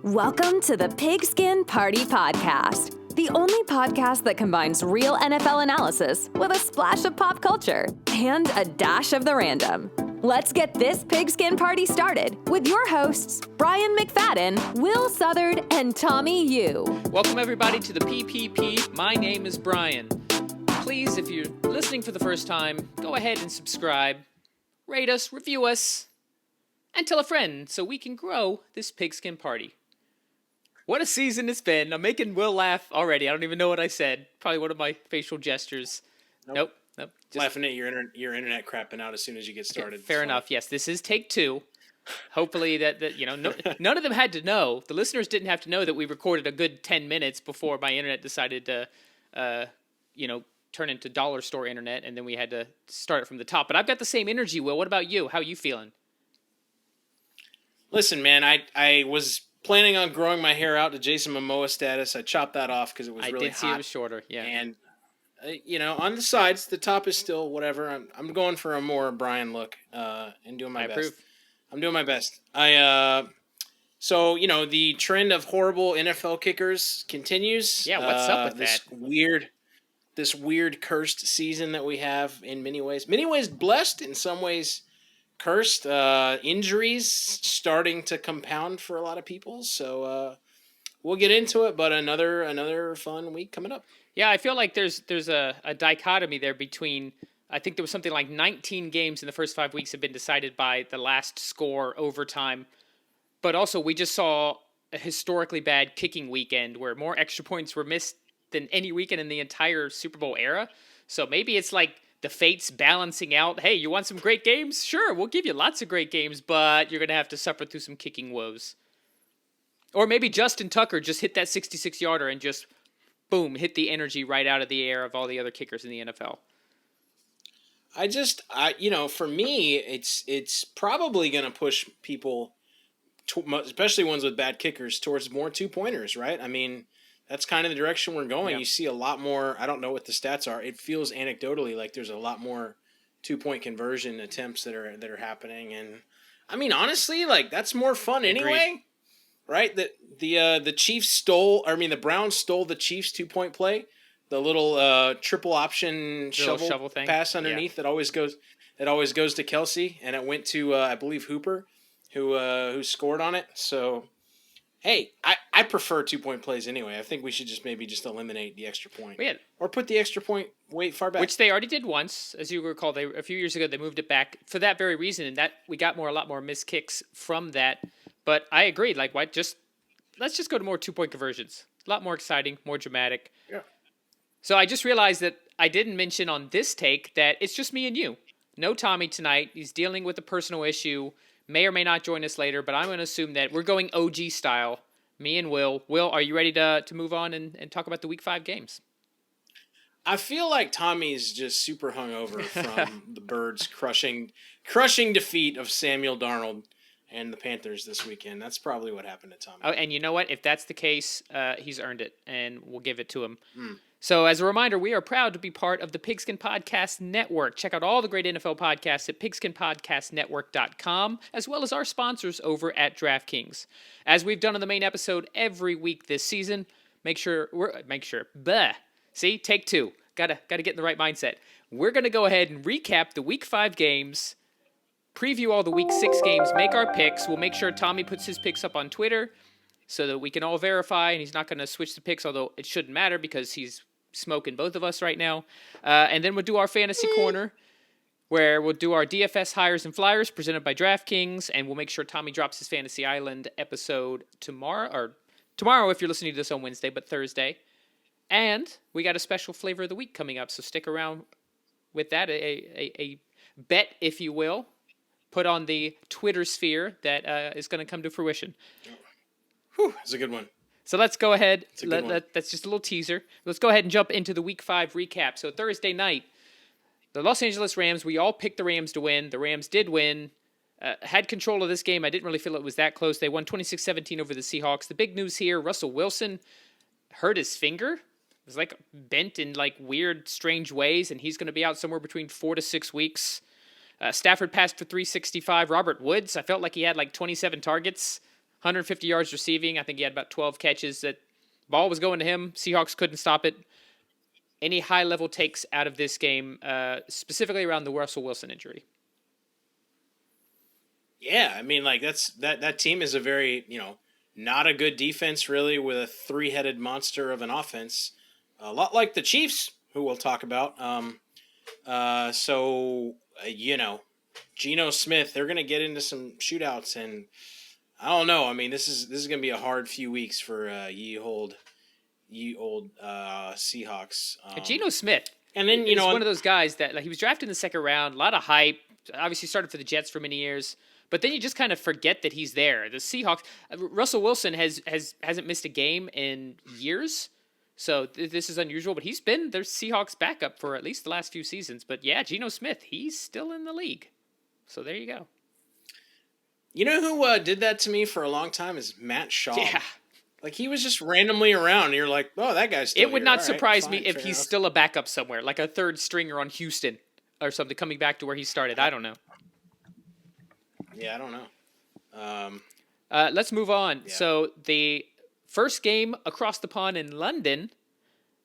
Welcome to the Pigskin Party Podcast, the only podcast that combines real NFL analysis with a splash of pop culture and a dash of the random. Let's get this Pigskin Party started with your hosts, Brian McFadden, Will Southard, and Tommy Yu. Welcome, everybody, to the PPP. My name is Brian. Please, if you're listening for the first time, go ahead and subscribe, rate us, review us, and tell a friend so we can grow this Pigskin Party. What a season it's been. I'm making Will laugh already. I don't even know what I said. Probably one of my facial gestures. Nope. Just laughing at your internet crapping out as soon as you get started. Fair enough. Yes, this is take two. Hopefully that none of them had to know. The listeners didn't have to know that we recorded a good 10 minutes before my internet decided to, turn into dollar store internet, and then we had to start it from the top. But I've got the same energy, Will. What about you? How are you feeling? Listen, man, I was planning on growing my hair out to Jason Momoa status. I chopped that off because it was really hot. I did see it was shorter, yeah. And, on the sides, the top is still whatever. I'm going for a more Brian look and doing my best. Approve. I'm doing my best. So, the trend of horrible NFL kickers continues. Yeah, what's up with this weird cursed season that we have in many ways. Many ways blessed, in some ways cursed. Injuries starting to compound for a lot of people. So we'll get into it, but another fun week coming up. Yeah, I feel like there's a dichotomy there between, I think there was something like 19 games in the first 5 weeks have been decided by the last score overtime. But also we just saw a historically bad kicking weekend where more extra points were missed than any weekend in the entire Super Bowl era. So maybe it's like the fates balancing out. Hey, you want some great games? Sure, we'll give you lots of great games, but you're going to have to suffer through some kicking woes. Or maybe Justin Tucker just hit that 66-yarder and just, boom, hit the energy right out of the air of all the other kickers in the NFL. For me, it's probably going to push people, especially ones with bad kickers, towards more two-pointers, right? I mean, that's kind of the direction we're going. Yeah. You see a lot more. I don't know what the stats are. It feels anecdotally like there's a lot more 2-point conversion attempts that are happening. And I mean, honestly, like that's more fun anyway, right? The Chiefs the Browns stole the Chiefs 2-point play, the little triple option shovel thing. Pass underneath that always goes to Kelsey, and it went to I believe Hooper, who scored on it. So. Hey, I prefer 2-point plays anyway. I think we should just eliminate the extra point. Yeah. Or put the extra point way far back. Which they already did once. As you recall, a few years ago, they moved it back for that very reason, and that we got a lot more missed kicks from that. But I agree. Like, let's just go to more 2-point conversions. A lot more exciting, more dramatic. Yeah. So I just realized that I didn't mention on this take that it's just me and you. No Tommy tonight. He's dealing with a personal issue. May or may not join us later, but I'm going to assume that we're going OG style, me and Will. Will, are you ready to move on and talk about the Week 5 games? I feel like Tommy's just super hungover from the Birds' crushing defeat of Samuel Darnold and the Panthers this weekend. That's probably what happened to Tommy. Oh, and you know what? If that's the case, he's earned it, and we'll give it to him. So as a reminder, we are proud to be part of the Pigskin Podcast Network. Check out all the great NFL podcasts at pigskinpodcastnetwork.com, as well as our sponsors over at DraftKings. As we've done on the main episode every week this season, take two. Gotta get in the right mindset. We're going to go ahead and recap the Week 5 games, preview all the Week 6 games, make our picks. We'll make sure Tommy puts his picks up on Twitter so that we can all verify, and he's not going to switch the picks, although it shouldn't matter because he's smoking both of us right now. And then we'll do our fantasy corner, where we'll do our DFS Highers and Flyers presented by DraftKings, and we'll make sure Tommy drops his Fantasy Island episode tomorrow if you're listening to this on Wednesday, but Thursday. And we got a special flavor of the week coming up, so stick around with that, a bet, if you will, put on the Twitter sphere that is going to come to fruition. Whew, that's a good one. So let's go ahead. That's just a little teaser. Let's go ahead and jump into the Week 5 recap. So Thursday night, the Los Angeles Rams, we all picked the Rams to win. The Rams did win. Had control of this game. I didn't really feel it was that close. They won 26-17 over the Seahawks. The big news here, Russell Wilson hurt his finger. It was like bent in like weird, strange ways, and he's going to be out somewhere between 4 to 6 weeks. Stafford passed for 365. Robert Woods, I felt like he had like 27 targets. 150 yards receiving. I think he had about 12 catches. That ball was going to him. Seahawks couldn't stop it. Any high-level takes out of this game, specifically around the Russell Wilson injury? Yeah, I mean, like that team is a very, not a good defense really, with a three-headed monster of an offense, a lot like the Chiefs, who we'll talk about. Geno Smith, they're going to get into some shootouts, and I don't know. I mean, this is going to be a hard few weeks for ye old Seahawks. Geno Smith, and then is one of those guys that, like, he was drafted in the second round, a lot of hype. Obviously, started for the Jets for many years, but then you just kind of forget that he's there. The Seahawks, Russell Wilson hasn't missed a game in years. So this is unusual, but he's been their Seahawks backup for at least the last few seasons. But yeah, Geno Smith, he's still in the league. So there you go. You know who did that to me for a long time is Matt Shaw. Yeah. Like, he was just randomly around, and you're like, oh, that guy's still It would here. not All surprise right, me fine, if fair he's enough. still a backup somewhere, like a third stringer on Houston or something, coming back to where he started. I don't know. Yeah, I don't know. Let's move on. Yeah. So the first game across the pond in London,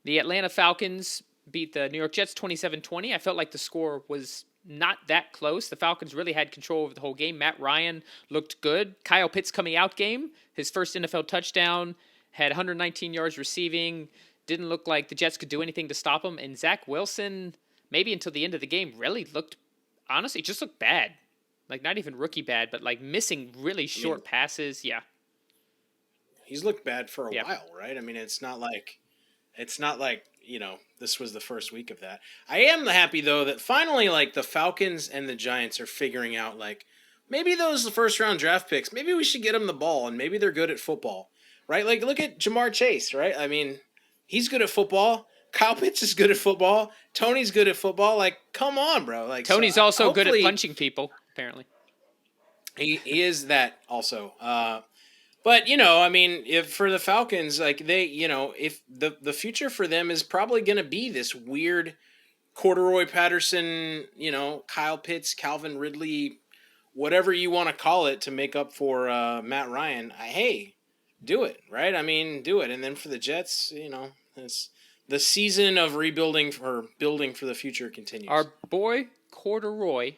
the Atlanta Falcons beat the New York Jets 27-20. I felt like the score was not that close. The Falcons really had control over the whole game. Matt Ryan looked good. Kyle Pitts coming out game, his first NFL touchdown, had 119 yards receiving. Didn't look like the Jets could do anything to stop him. And Zach Wilson, maybe until the end of the game, really looked, honestly, just looked bad. Like, not even rookie bad, but like missing really short passes. Yeah. He's looked bad for a Yeah. while, right? I mean, it's not like, this was the first week of that. I am happy, though, that finally, like, the Falcons and the Giants are figuring out, like, maybe those first-round draft picks, maybe we should get them the ball, and maybe they're good at football, right? Like, look at Jamar Chase, right? I mean, he's good at football. Kyle Pitts is good at football. Tony's good at football. Like, come on, bro. Like, Tony's so, also good at hopefully- punching people, apparently. He is that also. But, I mean, if for the Falcons, like, they, if the future for them is probably going to be this weird Corduroy Patterson, Kyle Pitts, Calvin Ridley, whatever you want to call it, to make up for Matt Ryan. Hey, do it, right? I mean, do it. And then for the Jets, it's the season of rebuilding or building for the future continues. Our boy Corduroy,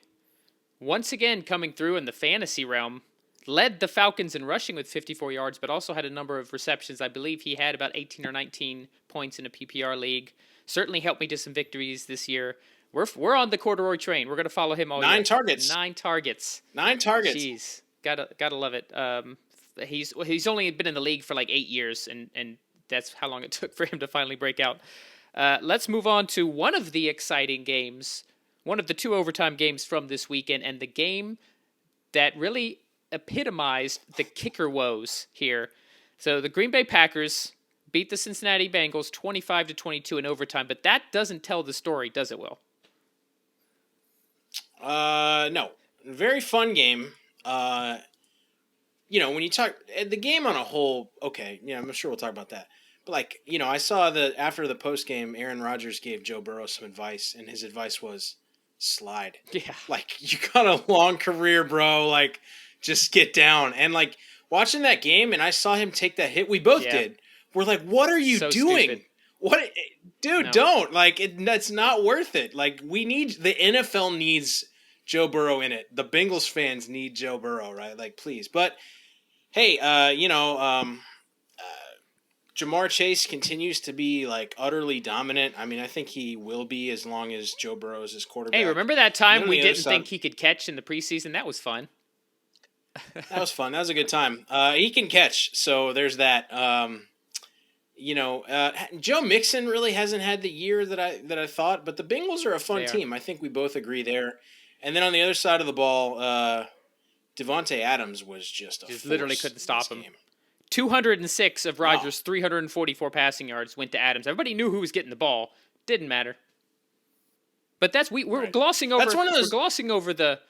once again coming through in the fantasy realm, led the Falcons in rushing with 54 yards, but also had a number of receptions. I believe he had about 18 or 19 points in a PPR league. Certainly helped me to some victories this year. We're on the Corduroy train. We're going to follow him all year. 9 targets. 9 targets. 9 targets. Jeez. Gotta love it. He's only been in the league for like 8 years, and that's how long it took for him to finally break out. Let's move on to one of the exciting games, one of the 2 overtime games from this weekend, and the game that really epitomized the kicker woes here. So the Green Bay Packers beat the Cincinnati Bengals 25-22 in overtime, but that doesn't tell the story, does it, Will? No. Very fun game. When you talk the game on a whole, okay, I'm sure we'll talk about that. But like, I saw after the post game, Aaron Rodgers gave Joe Burrow some advice, and his advice was slide. Yeah. Like, you got a long career, bro. Like, just get down. And like, watching that game, and I saw him take that hit. We both did. We're like, what are you doing? Stupid. What, dude? No. Don't. Like, that's not worth it. Like, the NFL needs Joe Burrow in it. The Bengals fans need Joe Burrow, right? Like, please. But hey, Jamar Chase continues to be like utterly dominant. I mean, I think he will be as long as Joe Burrow is his quarterback. Hey, remember that time we didn't think he could catch in the preseason? That was fun. That was fun. That was a good time. He can catch, so there's that. Joe Mixon really hasn't had the year that I thought, but the Bengals are a fun team. I think we both agree there. And then on the other side of the ball, Devonta Adams was just literally couldn't stop him. 206 of Rodgers' 344 passing yards went to Adams. Everybody knew who was getting the ball. Didn't matter. But we're glossing over. We're glossing over the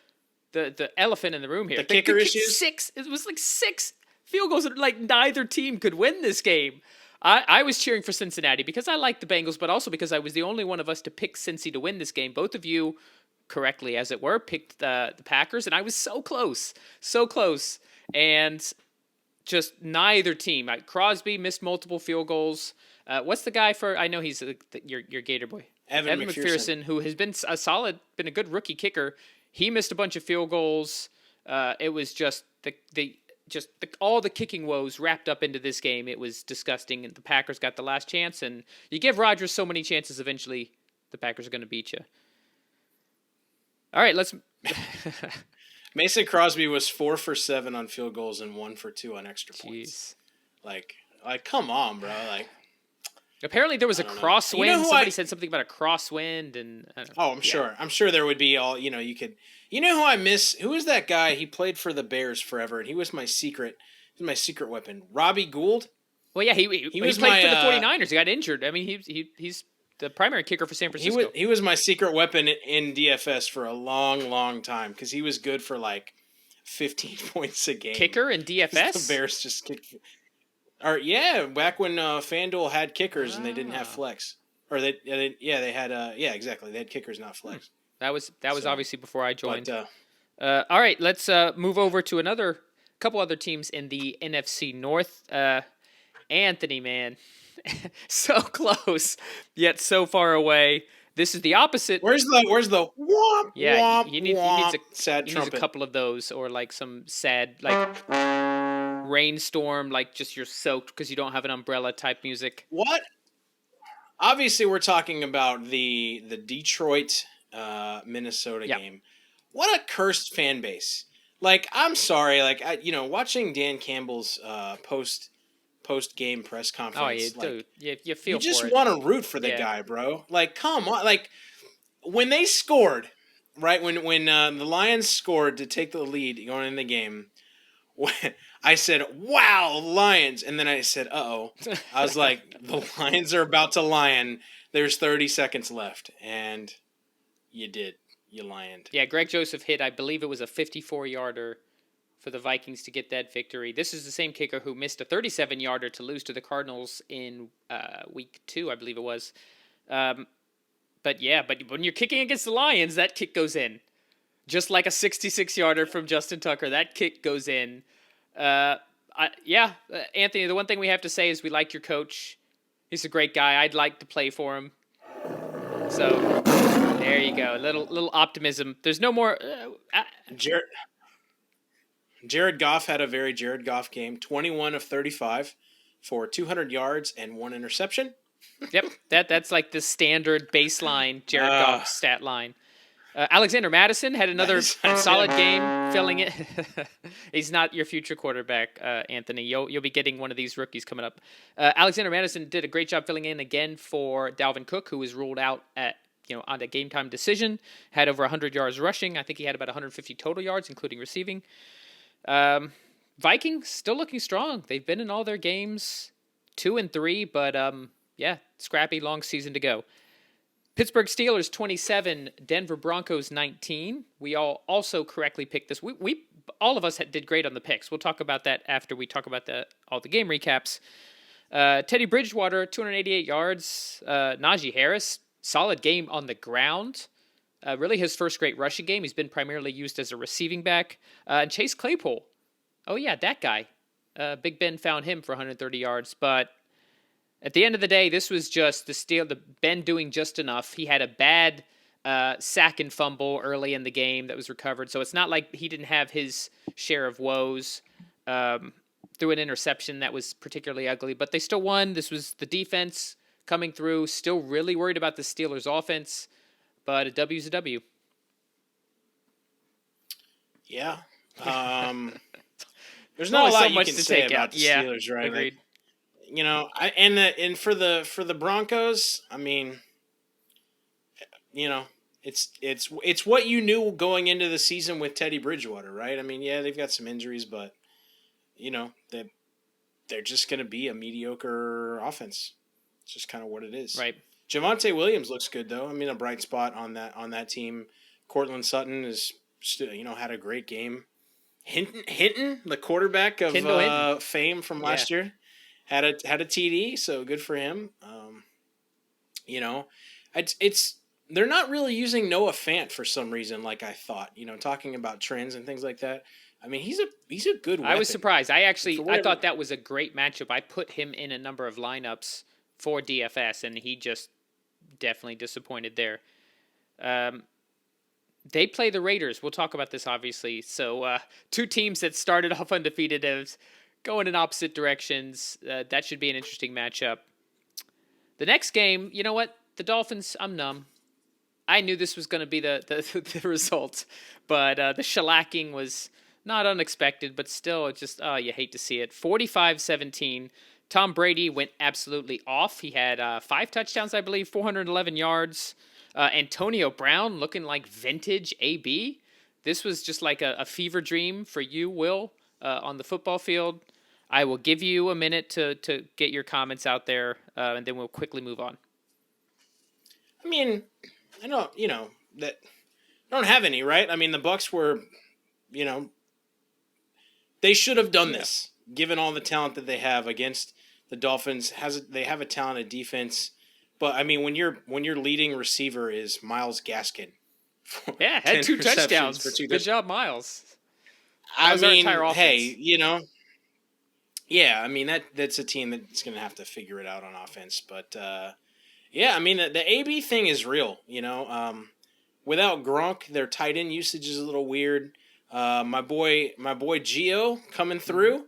elephant in the room here. The kicker issues. It was like 6 field goals. Like neither team could win this game. I was cheering for Cincinnati because I like the Bengals, but also because I was the only one of us to pick Cincy to win this game. Both of you, correctly as it were, picked the Packers, and I was so close. And just neither team. Crosby missed multiple field goals. What's the guy for? I know he's your Gator boy, Evan McPherson, who has been been a good rookie kicker. He missed a bunch of field goals. It was just all the kicking woes wrapped up into this game. It was disgusting. And the Packers got the last chance, and you give Rodgers so many chances, eventually the Packers are going to beat you. All right, let's. Mason Crosby was 4 for 7 on field goals and 1 for 2 on extra points. Like, come on, bro. Like, apparently there was a crosswind. You know somebody said something about a crosswind, and sure. I'm sure there would be all. You could. You know who I miss? Who is that guy? He played for the Bears forever, and he was my secret. He was my secret weapon. Robbie Gould. Well, yeah, he was played for the 49ers. He got injured. I mean, he's the primary kicker for San Francisco. He was my secret weapon in DFS for a long, long time because he was good for like 15 points a game. Kicker in DFS? The Bears just kicked. Or yeah, back when FanDuel had kickers and they didn't have flex. Or they had exactly. They had kickers, not flex. That was obviously before I joined. But, all right, let's move over to couple other teams in the NFC North. Anthony, man. So close, yet so far away. This is the opposite. Where's the womp, yeah, womp, he needs a couple of those, or like some sad rainstorm, like just you're soaked because you don't have an umbrella type music. What? Obviously, we're talking about the Detroit Minnesota game. What a cursed fan base. Like, I'm sorry, like watching Dan Campbell's post game press conference. Oh, you feel. You just want to root for the guy, bro. Like, come on. Like, when they scored, right when the Lions scored to take the lead going in the game, I said, "Wow, Lions!" And then I said, "Uh-oh." I was like, "The Lions are about to lion." There's 30 seconds left, and you did. You lioned. Yeah, Greg Joseph hit. I believe it was a 54-yarder. For the Vikings to get that victory. This is the same kicker who missed a 37-yarder to lose to the Cardinals in week 2, I believe it was. But when you're kicking against the Lions, that kick goes in. Just like a 66-yarder from Justin Tucker, that kick goes in. Anthony, the one thing we have to say is we like your coach. He's a great guy. I'd like to play for him. So, there you go. Little optimism. There's no more... Jared Goff had a very Jared Goff game, 21 of 35 for 200 yards and 1 interception. Yep, that's like the standard baseline Jared Goff stat line. Alexander Mattison had another solid game filling it. He's not your future quarterback, Anthony. You'll be getting one of these rookies coming up. Alexander Mattison did a great job filling in again for Dalvin Cook, who was ruled out on a game time decision. Had over 100 yards rushing. I think he had about 150 total yards, including receiving. Vikings still looking strong. They've been in all their games 2-3, but scrappy long season to go. Pittsburgh Steelers 27, Denver Broncos 19. We all also correctly picked this. We all of us did great on the picks. We'll talk about that after we talk about all the game recaps. Teddy Bridgewater 288 yards. Najee Harris solid game on the ground. Really his first great rushing game. He's been primarily used as a receiving back. And Chase Claypool. Oh, yeah, that guy. Big Ben found him for 130 yards. But at the end of the day, this was just the Ben doing just enough. He had a bad sack and fumble early in the game that was recovered. So it's not like he didn't have his share of woes. Threw an interception that was particularly ugly. But they still won. This was the defense coming through. Still really worried about the Steelers' offense. But a W's a W. Yeah. There's not a lot you can say about the Steelers, right? Agreed. Like, and for the Broncos, I mean, it's what you knew going into the season with Teddy Bridgewater, right? I mean, yeah, they've got some injuries, but they're just going to be a mediocre offense. It's just kind of what it is, right? Javonte Williams looks good though. I mean, a bright spot on that team. Cortland Sutton is still, had a great game. Hinton, the quarterback of fame from last year, had a TD, so good for him. It's they're not really using Noah Fant for some reason, like I thought. Talking about trends and things like that. I mean, he's a good weapon. I was surprised. I thought that was a great matchup. I put him in a number of lineups for DFS, and he just definitely disappointed there. They play the Raiders. We'll talk about this, obviously. So two teams that started off undefeated as going in opposite directions. That should be an interesting matchup. The next game, you know what? The Dolphins, I'm numb. I knew this was going to be the result, but the shellacking was not unexpected, but still, it just, you hate to see it. 45-17. Tom Brady went absolutely off. He had 5 touchdowns, I believe, 411 yards. Antonio Brown looking like vintage AB. This was just like a fever dream for you, Will, on the football field. I will give you a minute to get your comments out there, and then we'll quickly move on. I mean, I don't have any, right? I mean, the Bucs were, they should have done this, given all the talent that they have against the Dolphins. They have a talented defense, but I mean, when your leading receiver is Myles Gaskin, had 2 touchdowns. Good job, Myles. I mean, hey, yeah, I mean that's a team that's going to have to figure it out on offense, but yeah, I mean the AB thing is real. Without Gronk, their tight end usage is a little weird. My boy Gio coming through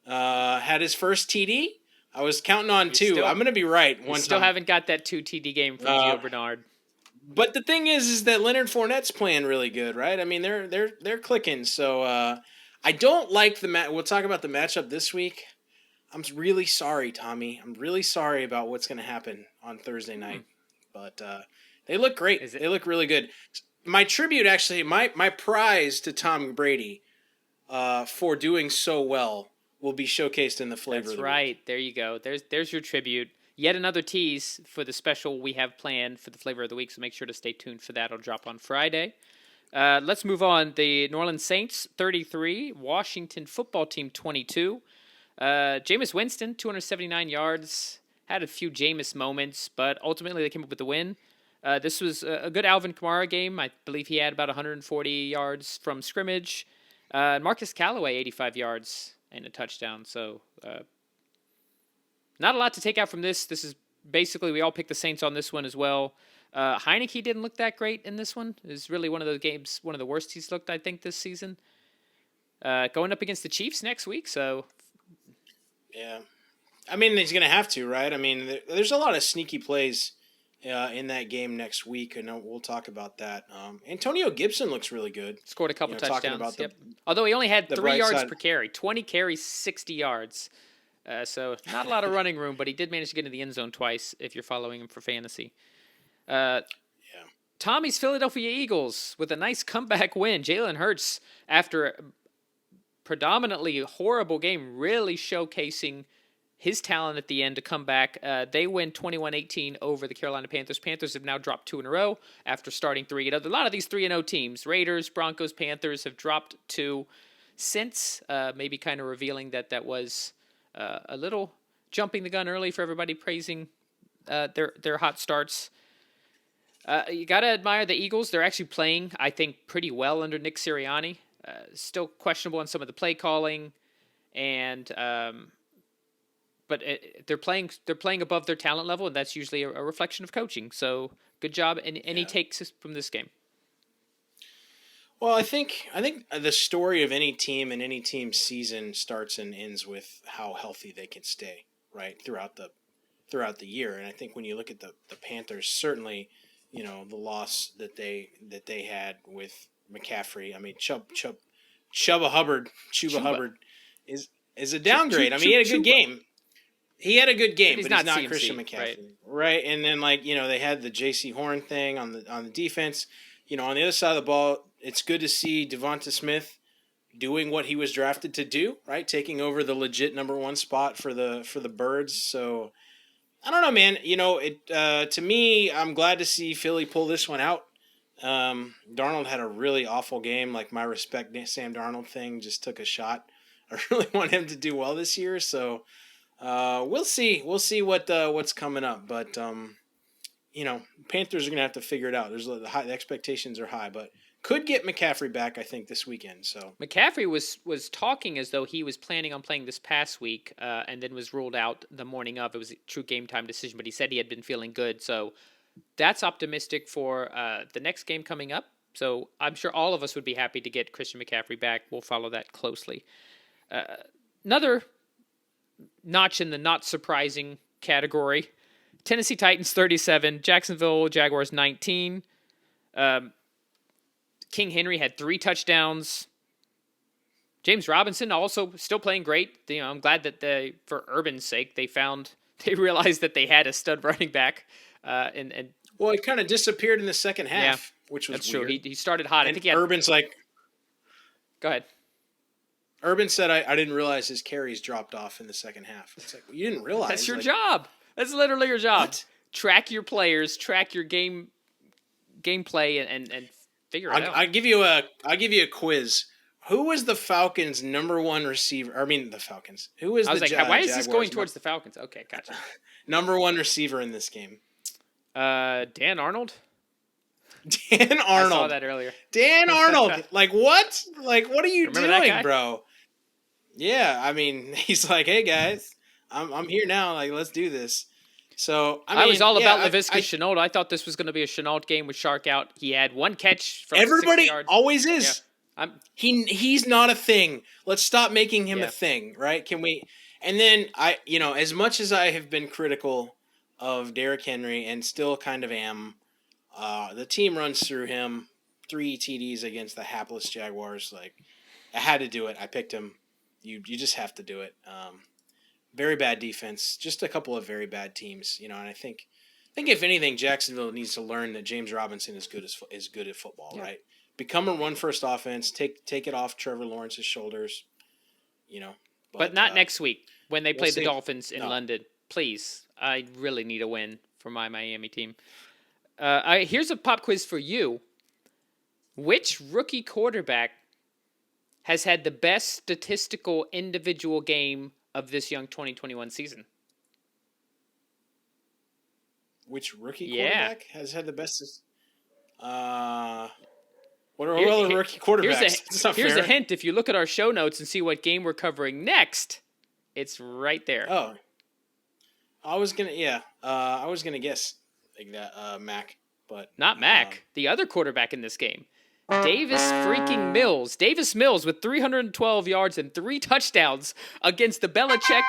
had his first TD. I was counting on 2. I'm going to be right one time. Still haven't got that 2 TD game from Gio Bernard. But the thing is that Leonard Fournette's playing really good, right? I mean, they're clicking. So I don't like the match. We'll talk about the matchup this week. I'm really sorry, Tommy. I'm really sorry about what's going to happen on Thursday night. But they look great. They look really good. My tribute, actually, my prize to Tom Brady for doing so well will be showcased in the flavor of the week. That's right. There you go. There's your tribute. Yet another tease for the special we have planned for the flavor of the week, so make sure to stay tuned for that. It'll drop on Friday. Let's move on. The New Orleans Saints, 33. Washington football team, 22. Jameis Winston, 279 yards. Had a few Jameis moments, but ultimately they came up with the win. This was a good Alvin Kamara game. I believe he had about 140 yards from scrimmage. Marcus Callaway, 85 yards and a touchdown. So not a lot to take out from this. This is basically, we all picked the Saints on this one as well. Heineke didn't look that great in this one. It was really one of those games, one of the worst he's looked, I think, this season. Going up against the Chiefs next week, so... Yeah. I mean, he's going to have to, right? I mean, there's a lot of sneaky plays in that game next week, and we'll talk about that. Antonio Gibson looks really good. Scored a couple touchdowns. Although he only had 3 yards per carry. 20 carries, 60 yards. So not a lot of running room, but he did manage to get into the end zone twice if you're following him for fantasy. Tommy's Philadelphia Eagles with a nice comeback win. Jalen Hurts, after a predominantly horrible game, really showcasing his talent at the end to come back. They win 21-18 over the Carolina Panthers. Panthers have now dropped 2 in a row after starting 3-0. A lot of these 3-0 teams, Raiders, Broncos, Panthers, have dropped 2 since, maybe kind of revealing that was a little jumping the gun early for everybody praising their hot starts. You got to admire the Eagles. They're actually playing, I think, pretty well under Nick Sirianni. Still questionable on some of the play calling, and but they're playing above their talent level, and that's usually a reflection of coaching. So good job. And any takes from this game? Well, I think the story of any team and any team's season starts and ends with how healthy they can stay, right, throughout the year. And I think when you look at the Panthers, certainly, the loss that they had with McCaffrey. I mean, Chuba Hubbard is a downgrade. I mean, he had a good game. He had a good game, but he's not CMC, Christian McCaffrey, right? And then they had the J.C. Horn thing on the defense. On the other side of the ball, it's good to see Devonta Smith doing what he was drafted to do, right? Taking over the legit number 1 spot for the Birds. So I don't know, man. To me, I'm glad to see Philly pull this one out. Darnold had a really awful game. Like, my respect Sam Darnold thing just took a shot. I really want him to do well this year. So we'll see. We'll see what's coming up. But Panthers are gonna have to figure it out. The expectations are high, but Could get McCaffrey back, I think, this weekend. So McCaffrey was talking as though he was planning on playing this past week, and then was ruled out the morning of. It was a true game time decision, but he said he had been feeling good. So that's optimistic for the next game coming up. So I'm sure all of us would be happy to get Christian McCaffrey back. We'll follow that closely. Another notch in the not surprising category: Tennessee Titans 37, Jacksonville Jaguars 19. King Henry had 3 touchdowns. James Robinson also still playing great. I'm glad that for Urban's sake, they realized that they had a stud running back. Well, he kind of disappeared in the second half, which was that's weird. True. He started hot. And I think he had, Urban's like, go ahead. Urban said, I didn't realize his carries dropped off in the second half. It's like, well, you didn't realize. That's your job. That's literally your job. What? Track your players, track your gameplay, and figure it out. I'll give you a quiz. Who was the Falcons' number 1 receiver? I mean, the Falcons. Who was I was the like, why is this Jaguars' going towards the Falcons? Okay, gotcha. number 1 receiver in this game? Dan Arnold. Dan Arnold. I saw that earlier. Dan Arnold. Like, what? Like, what are you doing, bro? Yeah, I mean, he's like, hey, guys, I'm here now. Like, let's do this. So, I was all about Laviska Shenault. I thought this was going to be a Shenault game with Shark out. He had 1 catch from 60 yards. Always is. Yeah. He's not a thing. Let's stop making him a thing, right? Can we? And then as much as I have been critical of Derrick Henry and still kind of am, the team runs through him. 3 TDs against the hapless Jaguars. Like, I had to do it. I picked him. You just have to do it. Very bad defense. Just a couple of very bad teams, and I think if anything, Jacksonville needs to learn that James Robinson is good at football, right? Become a run-first offense. Take it off Trevor Lawrence's shoulders, But not next week when they play the see. Dolphins in London. Please, I really need a win for my Miami team. Here's a pop quiz for you. Which rookie quarterback has had the best statistical individual game of this young 2021 season? Which rookie quarterback has had the best? What are rookie quarterbacks? Here's a hint. If you look at our show notes and see what game we're covering next, it's right there. Oh, I was gonna guess like that Mac, but not Mac. The other quarterback in this game. Davis freaking Mills. Davis Mills with 312 yards and 3 touchdowns against the Belichick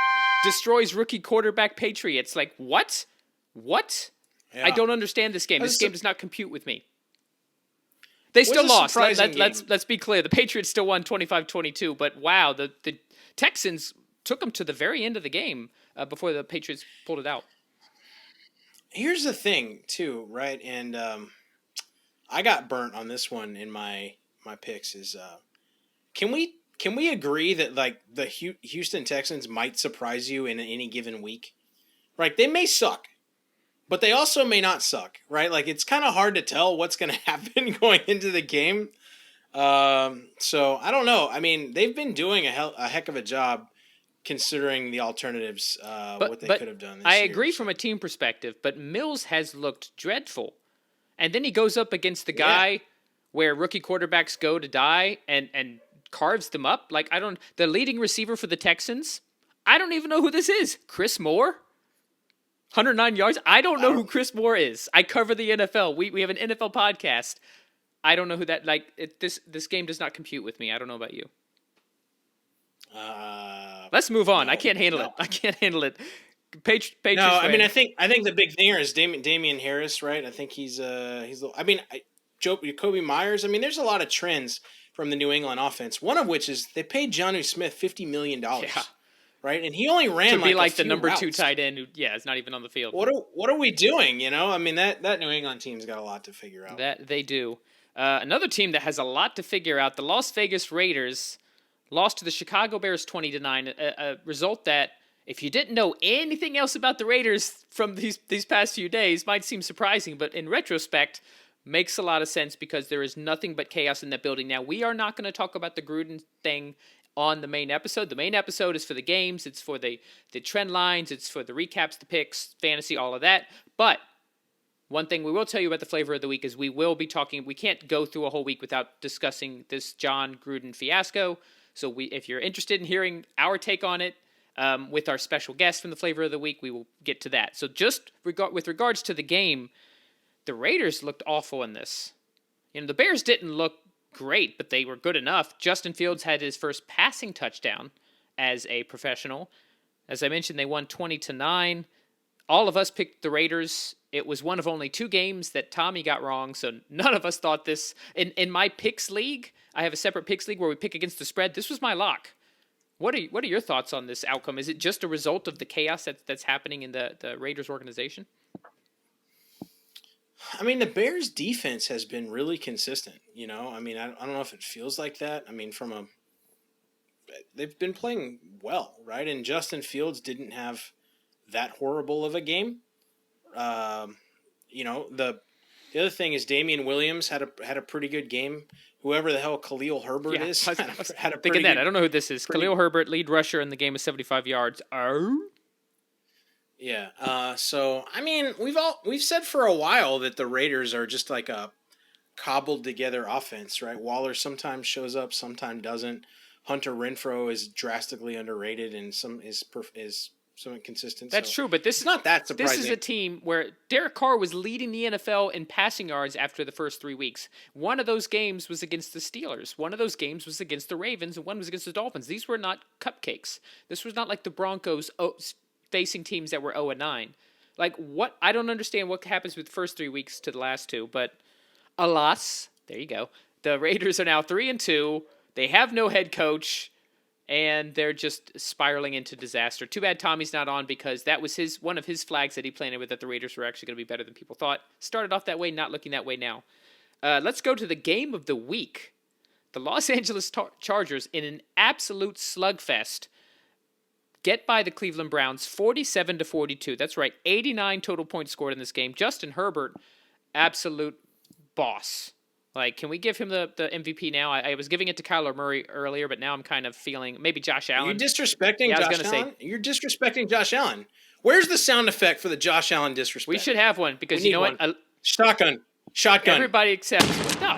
destroys rookie quarterback Patriots. Like, what? What? Yeah. I don't understand this game. This game does not compute with me. They still lost. Let's be clear. The Patriots still won 25-22, but wow, the Texans took them to the very end of the game before the Patriots pulled it out. Here's the thing, too, right? And I got burnt on this one in my picks. Is can we agree that like the Houston Texans might surprise you in any given week? Right? They may suck, but they also may not suck. Right? Like it's kind of hard to tell what's going to happen going into the game. So I don't know. I mean, they've been doing a heck of a job considering the alternatives. What they could have done. This year. Agree from a team perspective, but Mills has looked dreadful. And then he goes up against the guy where rookie quarterbacks go to die and carves them up. Like, the leading receiver for the Texans, I don't even know who this is. Chris Moore? 109 yards? I don't know who Chris Moore is. I cover the NFL. We have an NFL podcast. I don't know who that, this game does not compute with me. I don't know about you. Let's move on. I can't handle it. I can't handle it. Patriots no, I fan. mean, I think the big thing here is Damian Harris, right? I think he's Jacoby Myers. I mean, there's a lot of trends from the New England offense. One of which is they paid Jonnu Smith $50 million, right? And he only ran to be like the number routes. 2 tight end who, is not even on the field. What are we doing? I mean, that New England team's got a lot to figure out. That they do. Another team that has a lot to figure out, the Las Vegas Raiders lost to the Chicago Bears 20-9, a result that, if you didn't know anything else about the Raiders from these past few days, might seem surprising, but in retrospect, makes a lot of sense because there is nothing but chaos in that building. Now, we are not going to talk about the Gruden thing on the main episode. The main episode is for the games. It's for the trend lines. It's for the recaps, the picks, fantasy, all of that. But One thing we will tell you about the flavor of the week is we will be talking. We can't go through a whole week without discussing this John Gruden fiasco. So if you're interested in hearing our take on it with our special guest from the flavor of the week, we will get to that. So just with regards to the game, the Raiders looked awful in this. The Bears didn't look great, but they were good enough. Justin Fields had his first passing touchdown as a professional. As I mentioned, they won 20-9. All of us picked the Raiders. It was one of only 2 games that Tommy got wrong, so none of us thought this. In my picks league, I have a separate picks league where we pick against the spread. This was my lock. What are your thoughts on this outcome? Is it just a result of the chaos that's happening in the Raiders organization? I mean, the Bears' defense has been really consistent. I mean, I don't know if it feels like that. I mean, they've been playing well, right? And Justin Fields didn't have that horrible of a game. The other thing is Damian Williams had a pretty good game. Whoever the hell Khalil Herbert is had a pretty thinking that. Good, I don't know who this is. Khalil Herbert, lead rusher in the game of 75 yards. Yeah. So I mean, we've said for a while that the Raiders are just like a cobbled together offense, right? Waller sometimes shows up, sometimes doesn't. Hunter Renfrow is drastically underrated and is somewhat consistent. That's true, but this is not that surprising. This is a team where Derek Carr was leading the NFL in passing yards after the first 3 weeks. One of those games was against the Steelers. One of those games was against the Ravens, and one was against the Dolphins. These were not cupcakes. This was not like the Broncos facing teams that were 0-9. Like, what? I don't understand what happens with the first 3 weeks to the last 2, but alas, there you go. The Raiders are now 3-2. They have no head coach. And they're just spiraling into disaster. Too bad Tommy's not on because that was one of his flags that he planted with that the Raiders were actually going to be better than people thought. Started off that way, not looking that way now. Let's go to the game of the week. The Los Angeles Chargers, in an absolute slugfest, get by the Cleveland Browns 47-42. That's right, 89 total points scored in this game. Justin Herbert, absolute boss. Like, can we give him the MVP now? I was giving it to Kyler Murray earlier, but now I'm kind of feeling maybe Josh Allen. Are you disrespecting Josh Allen? You're disrespecting Josh Allen. Where's the sound effect for the Josh Allen disrespect? We should have one because you know what? Shotgun. Everybody accepts. No,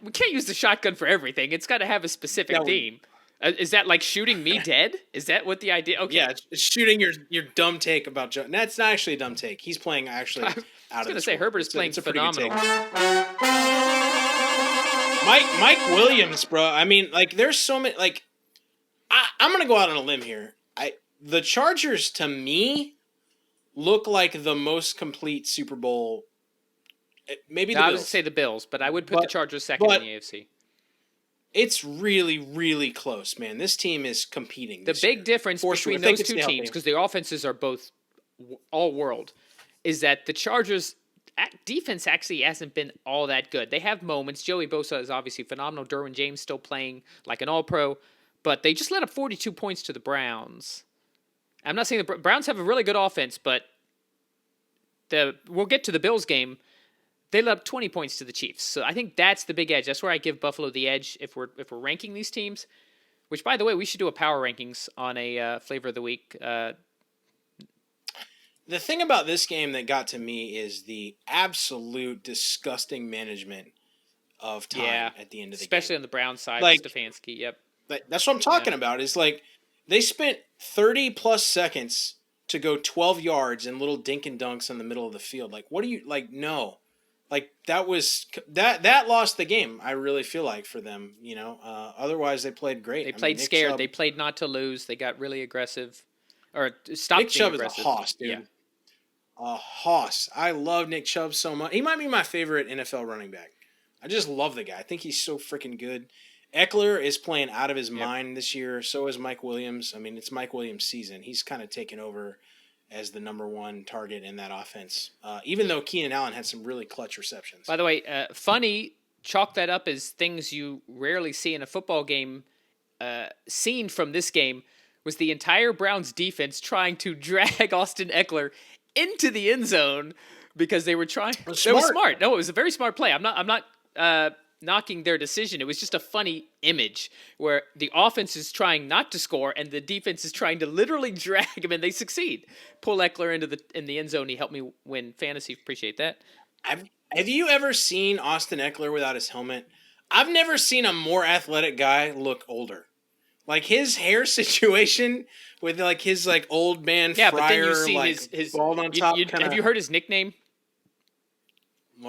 we can't use the shotgun for everything. It's got to have a specific theme. Is that like shooting me dead? Is that what the idea? Okay. Yeah, it's shooting your dumb take about Joe. That's not actually a dumb take. He's playing actually out of this. I was going to say Herbert is playing phenomenal. Mike Williams, bro. I mean, like, there's so many. Like, I'm going to go out on a limb here. The Chargers, to me, look like the most complete Super Bowl. Maybe the Bills. I would say the Bills, but I would put the Chargers second in the AFC. It's really, really close, man. This team is competing. The big difference between those two teams, because the offenses are both all world, is that the Chargers' defense actually hasn't been all that good. They have moments. Joey Bosa is obviously phenomenal. Derwin James still playing like an all-pro, but they just let up 42 points to the Browns. I'm not saying the Browns have a really good offense, but we'll get to the Bills game. They let up 20 points to the Chiefs. So I think that's the big edge. That's where I give Buffalo the edge if we're ranking these teams. Which, by the way, we should do a power rankings on a flavor of the week. The thing about this game that got to me is the absolute disgusting management of time at the end of the game. Especially on the Browns side with Stefanski. Yep. That's what I'm talking about. Is like they spent 30-plus seconds to go 12 yards in little dink and dunks in the middle of the field. Like, what do you – like, no. Like, that lost the game, I really feel like, for them, you know. Otherwise, they played great. They played scared. They played not to lose. They got really aggressive. Or stopped Nick Chubb aggressive. is a hoss, dude. Yeah. A hoss. I love Nick Chubb so much. He might be my favorite NFL running back. I just love the guy. I think he's so freaking good. Eckler is playing out of his mind this year. So is Mike Williams. I mean, it's Mike Williams' season. He's kind of taken over as the number one target in that offense, even though Keenan Allen had some really clutch receptions. By the way, funny, chalk that up as things you rarely see in a football game. Seen from this game was the entire Browns defense trying to drag Austin Eckler into the end zone because they were trying. They were smart. No, it was a very smart play. I'm not knocking their decision. It was just a funny image where the offense is trying not to score and the defense is trying to literally drag him, and they succeed. Pull Eckler in the end zone. He helped me win fantasy. Appreciate that. Have you ever seen Austin Eckler without his helmet? I've never seen a more athletic guy look older. Like his hair situation with like his like old man Fryer, but then you see like his bald on top. Have you heard his nickname?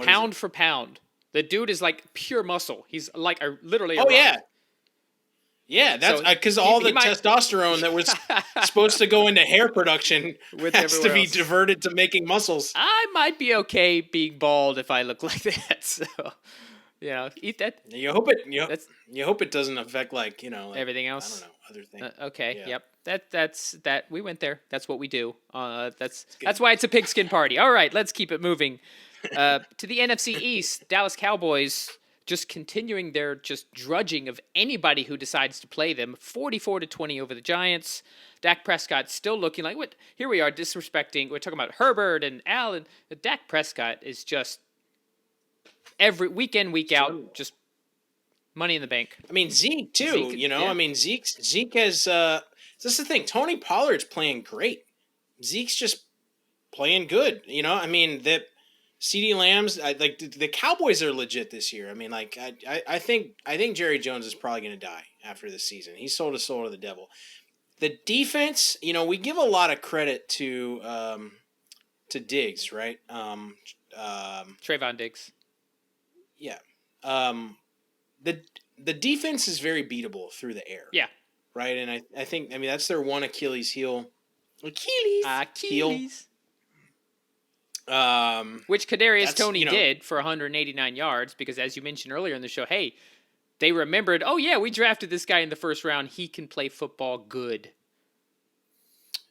Pound for pound. The dude is like pure muscle. He's like literally. Yeah, that's because all the testosterone that was supposed to go into hair production has to be diverted to making muscles. I might be okay being bald if I look like that. So, eat that. You hope it doesn't affect like everything else. I don't know, other things. Okay. Yeah. Yep. That's we went there. That's what we do. That's why it's a pigskin party. All right, let's keep it moving. To the NFC East, Dallas Cowboys just continuing their just drudging of anybody who decides to play them. 44-20 over the Giants. Dak Prescott still looking like what? Here we are disrespecting. We're talking about Herbert and Allen. Dak Prescott is just every week in, week out, just money in the bank. I mean Zeke too. I mean Zeke has. This is the thing. Tony Pollard's playing great. Zeke's just playing good. I mean that. CeeDee Lamb's the Cowboys are legit this year. I mean, like I think Jerry Jones is probably going to die after this season. He sold his soul to the devil. The defense, we give a lot of credit to Diggs, right? Trayvon Diggs. Yeah. The defense is very beatable through the air. Yeah. Right, and I think that's their one Achilles heel. Heel. Which Kadarius Toney did for 189 yards because, as you mentioned earlier in the show, hey, they remembered, oh yeah, we drafted this guy in the first round. He can play football good.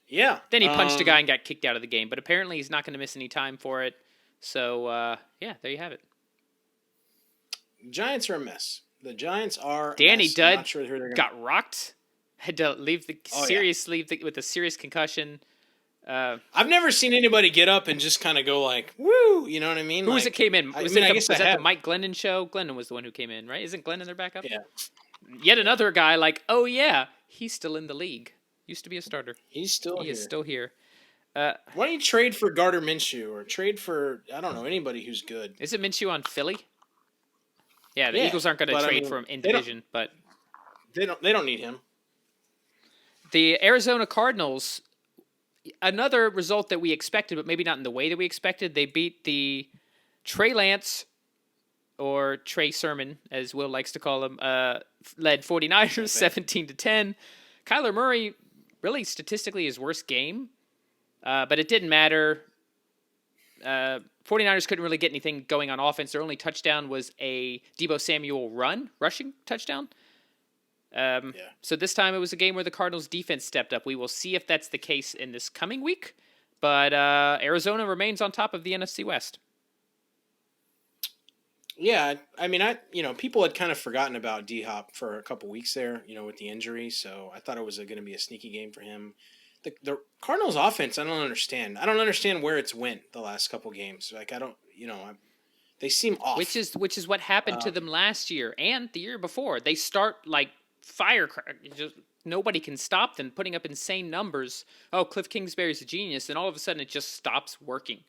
Yeah. Then he punched a guy and got kicked out of the game, but apparently he's not going to miss any time for it. So, there you have it. Giants are a mess. The Giants are Danny a mess. Dud not sure who they're got rocked. Had to leave with a serious concussion. I've never seen anybody get up and just kind of go like, woo, you know what I mean? Who was it came in? Was that the Mike Glennon show? Glennon was the one who came in, right? Isn't Glennon their backup? Yeah. Yet another guy like, oh yeah, he's still in the league. Used to be a starter. He is still here. Why don't you trade for Gardner Minshew or trade for, I don't know, anybody who's good? Is it Minshew on Philly? Yeah, the Eagles aren't going to trade for him in division, but they don't need him. The Arizona Cardinals, another result that we expected, but maybe not in the way that we expected. They beat the Trey Lance, or Trey Sermon, as Will likes to call him, led 49ers 17-10. Kyler Murray, really statistically his worst game, but it didn't matter. 49ers couldn't really get anything going on offense. Their only touchdown was a Deebo Samuel rushing touchdown. So this time it was a game where the Cardinals defense stepped up. We will see if that's the case in this coming week, but Arizona remains on top of the NFC West. Yeah, I mean, people had kind of forgotten about D-Hop for a couple weeks there, with the injury, so I thought it was going to be a sneaky game for him. The Cardinals offense, I don't understand. I don't understand where it's went the last couple games. Like, I don't, they seem off. Which is what happened to them last year and the year before. They start like firecracker. Just nobody can stop them, putting up insane numbers. Oh, Cliff Kingsbury's a genius, and all of a sudden it just stops working.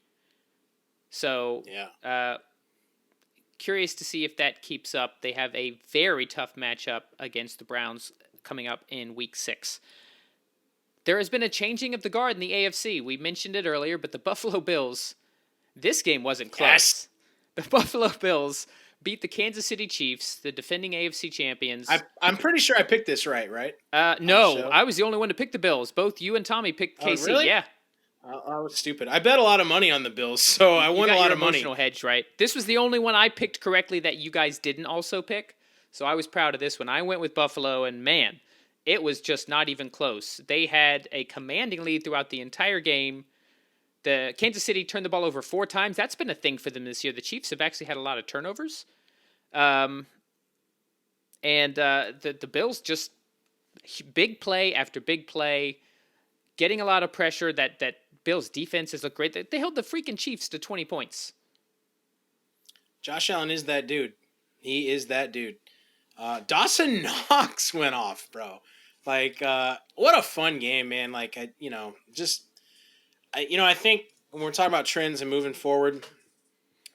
So, curious to see if that keeps up. They have a very tough matchup against the Browns coming up in Week 6. There has been a changing of the guard in the AFC. We mentioned it earlier, but the Buffalo Bills, this game wasn't close. Yes. The Buffalo Bills beat the Kansas City Chiefs, the defending AFC champions. I'm pretty sure I picked this right? No, I was the only one to pick the Bills. Both you and Tommy picked KC. Really? Yeah. I was stupid. I bet a lot of money on the Bills, so I won a lot of money. Emotional hedge, right? This was the only one I picked correctly that you guys didn't also pick, so I was proud of this one. I went with Buffalo, and man, it was just not even close. They had a commanding lead throughout the entire game. The Kansas City turned the ball over 4 times. That's been a thing for them this year. The Chiefs have actually had a lot of turnovers. The Bills just big play after big play, getting a lot of pressure. That Bills defenses look great. They held the freaking Chiefs to 20 points. Josh Allen is that dude. He is that dude. Dawson Knox went off, bro. Like, what a fun game, man. Like, I think when we're talking about trends and moving forward,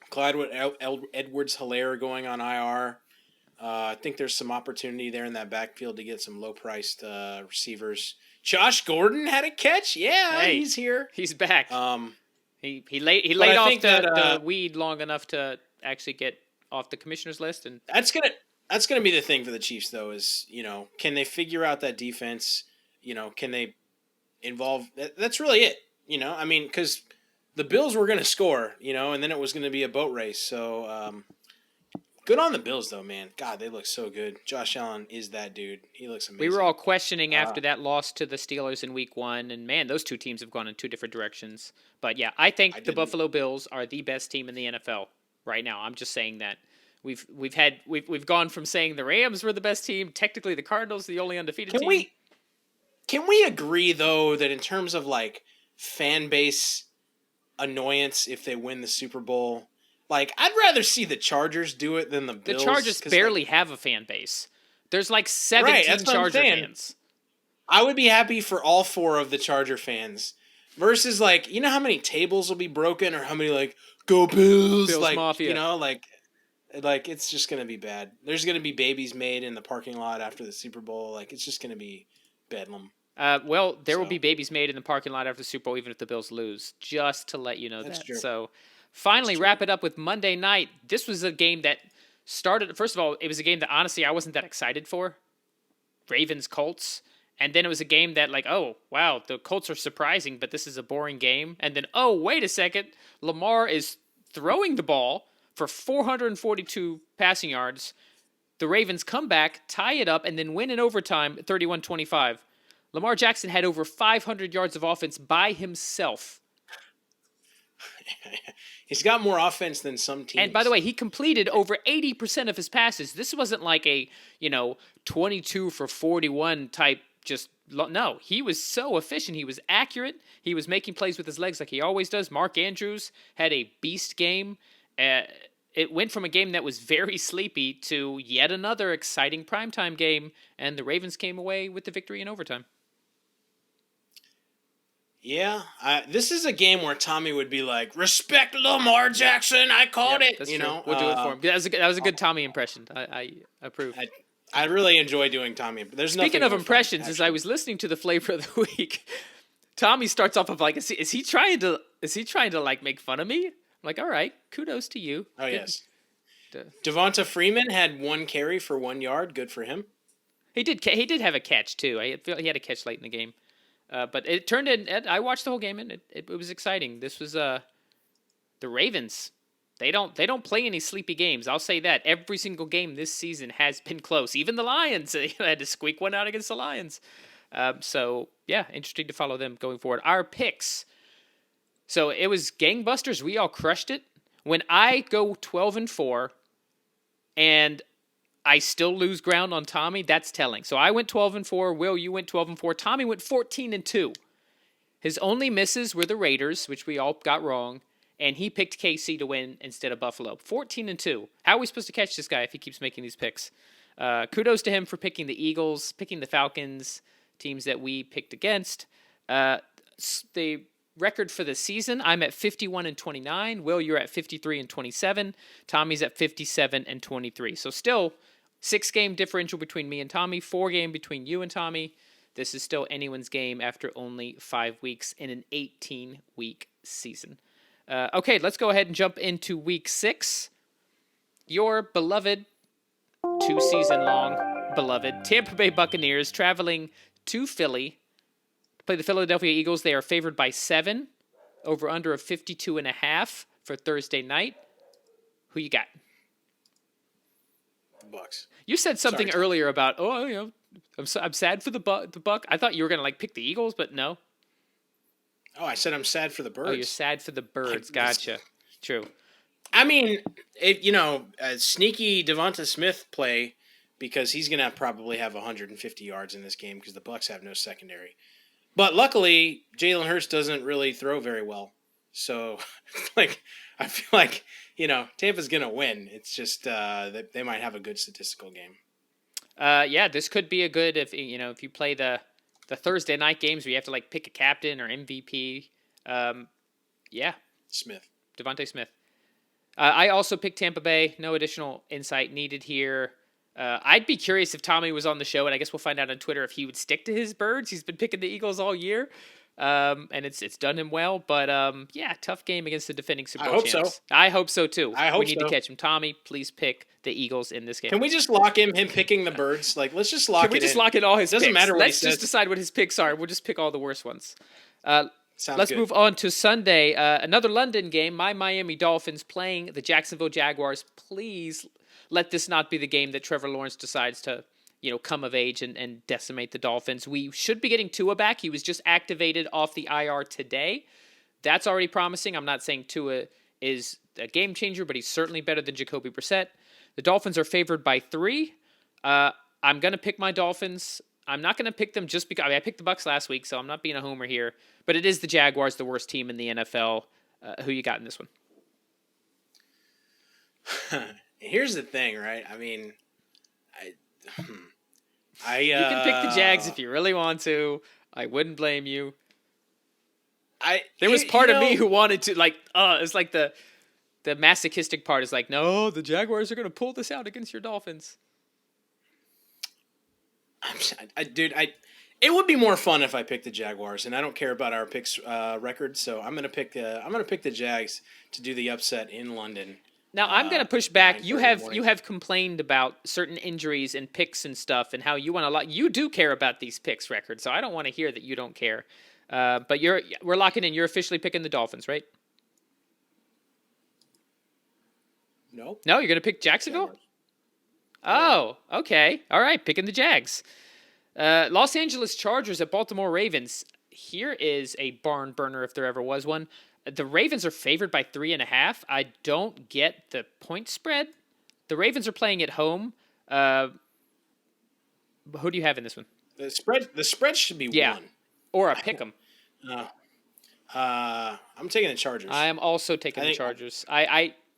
Clyde Edwards-Helaire going on IR. I think there's some opportunity there in that backfield to get some low-priced receivers. Josh Gordon had a catch. Yeah, hey, he's here. He's back. He laid off the weed long enough to actually get off the commissioner's list, and that's gonna be the thing for the Chiefs, though. Is can they figure out that defense? Can they involve? That's really it. I mean, because the Bills were gonna score, and then it was gonna be a boat race. So good on the Bills, though, man. God, they look so good. Josh Allen is that dude. He looks amazing. We were all questioning after that loss to the Steelers in Week 1, and man, those two teams have gone in two different directions. But yeah, I think the Buffalo Bills are the best team in the NFL right now. I'm just saying that. We've gone from saying the Rams were the best team, technically the Cardinals the only undefeated team. Can we agree, though, that in terms of like fan base annoyance if they win the Super Bowl, like I'd rather see the Chargers do it than the Bills. The Chargers barely have a fan base. There's like 17 Charger fans. I would be happy for all 4 of the Charger fans versus like how many tables will be broken or how many like go Bills like Mafia. Like it's just gonna be bad. There's gonna be babies made in the parking lot after the Super Bowl. Like it's just gonna be bedlam. There will be babies made in the parking lot after the Super Bowl, even if the Bills lose. Just to let you know that. True. So, finally, wrap it up with Monday night. This was a game that started. First of all, it was a game that honestly I wasn't that excited for. Ravens Colts, and then it was a game that like, oh wow, the Colts are surprising, but this is a boring game. And then oh wait a second, Lamar is throwing the ball for 442 passing yards. The Ravens come back, tie it up, and then win in overtime 31-25. Lamar Jackson had over 500 yards of offense by himself. He's got more offense than some teams. And by the way, he completed over 80% of his passes. This wasn't like a, 22 for 41 type no, he was so efficient. He was accurate. He was making plays with his legs like he always does. Mark Andrews had a beast game. It went from a game that was very sleepy to yet another exciting primetime game, and the Ravens came away with the victory in overtime. Yeah, this is a game where Tommy would be like, "Respect Lamar Jackson, I called it." That's true. We'll do it for him. That was a good Tommy impression. I approve. I really enjoy doing Tommy. Speaking of impressions, as I was listening to the flavor of the week, Tommy starts off of like, is he trying to like make fun of me? I'm like, all right, kudos to you. Oh, yes. Devonta Freeman had 1 carry for 1 yard. Good for him. He did have a catch, too. I feel he had a catch late in the game. But it turned in. I watched the whole game, and it was exciting. This was the Ravens. They don't play any sleepy games. I'll say that. Every single game this season has been close. Even the Lions. They had to squeak one out against the Lions. So, yeah, interesting to follow them going forward. Our picks. So it was gangbusters. We all crushed it. When I go 12-4 and I still lose ground on Tommy, that's telling. So I went 12-4. Will, you went 12-4. Tommy went 14-2. His only misses were the Raiders, which we all got wrong, and he picked KC to win instead of Buffalo. 14-2. How are we supposed to catch this guy if he keeps making these picks? Kudos to him for picking the Eagles, picking the Falcons, teams that we picked against. The record for the season, I'm at 51-29. Will, you're at 53-27. Tommy's at 57-23. So still 6-game differential between me and Tommy, 4-game between you and Tommy. This is still anyone's game after only 5 weeks in an 18-week season. Okay, let's go ahead and jump into week 6. Your beloved, 2-season-long beloved Tampa Bay Buccaneers traveling to Philly play the Philadelphia Eagles. They are favored by 7, over under of 52.5 for Thursday night. Who you got? The Bucs. You said something earlier about, I'm sad for the Buck. I thought you were going to pick the Eagles, but no. Oh, I said I'm sad for the Birds. Oh, you're sad for the Birds. Gotcha. True. I mean, a sneaky Devonta Smith play because he's going to probably have 150 yards in this game because the Bucs have no secondary. But luckily, Jalen Hurts doesn't really throw very well. So, like, I feel like, Tampa's going to win. It's just they might have a good statistical game. Yeah, this could be a good, if you play the Thursday night games where you have to, like, pick a captain or MVP. Yeah. Smith. Devonta Smith. I also picked Tampa Bay. No additional insight needed here. I'd be curious if Tommy was on the show, and I guess we'll find out on Twitter if he would stick to his birds. He's been picking the Eagles all year, and it's done him well. But yeah, tough game against the defending Super Bowl champs. I hope so too. We need to catch him. Tommy, please pick the Eagles in this game. Can we just lock him picking the birds? Like, let's just lock it in. Can we just lock in all his picks? Doesn't matter what Let's he says. just decide what his picks are. We'll just pick all the worst ones. Let's move on to Sunday. Another London game. My Miami Dolphins playing the Jacksonville Jaguars. Please let this not be the game that Trevor Lawrence decides to, come of age and decimate the Dolphins. We should be getting Tua back. He was just activated off the IR today. That's already promising. I'm not saying Tua is a game changer, but he's certainly better than Jacoby Brissett. The Dolphins are favored by 3. I'm going to pick my Dolphins. I'm not going to pick them just because I picked the Bucs last week, so I'm not being a homer here. But it is the Jaguars, the worst team in the NFL. Who you got in this one? Here's the thing, right? I mean, you can pick the Jags if you really want to. I wouldn't blame you. There was part of me who wanted to, it's like the masochistic part is like, no, the Jaguars are going to pull this out against your Dolphins. It would be more fun if I picked the Jaguars, and I don't care about our picks record, so I'm gonna pick the Jags to do the upset in London. Now I'm gonna push back. You have complained about certain injuries and picks and stuff, and how you want a lot. You do care about these picks records, so I don't want to hear that you don't care. But we're locking in. You're officially picking the Dolphins, right? No, you're gonna pick Jacksonville. Oh, okay. All right, picking the Jags. Los Angeles Chargers at Baltimore Ravens. Here is a barn burner if there ever was one. The Ravens are favored by 3.5. I don't get the point spread. The Ravens are playing at home. Who do you have in this one? The spread should be 1. Or a pick 'em. I'm taking the Chargers. I am also taking the Chargers.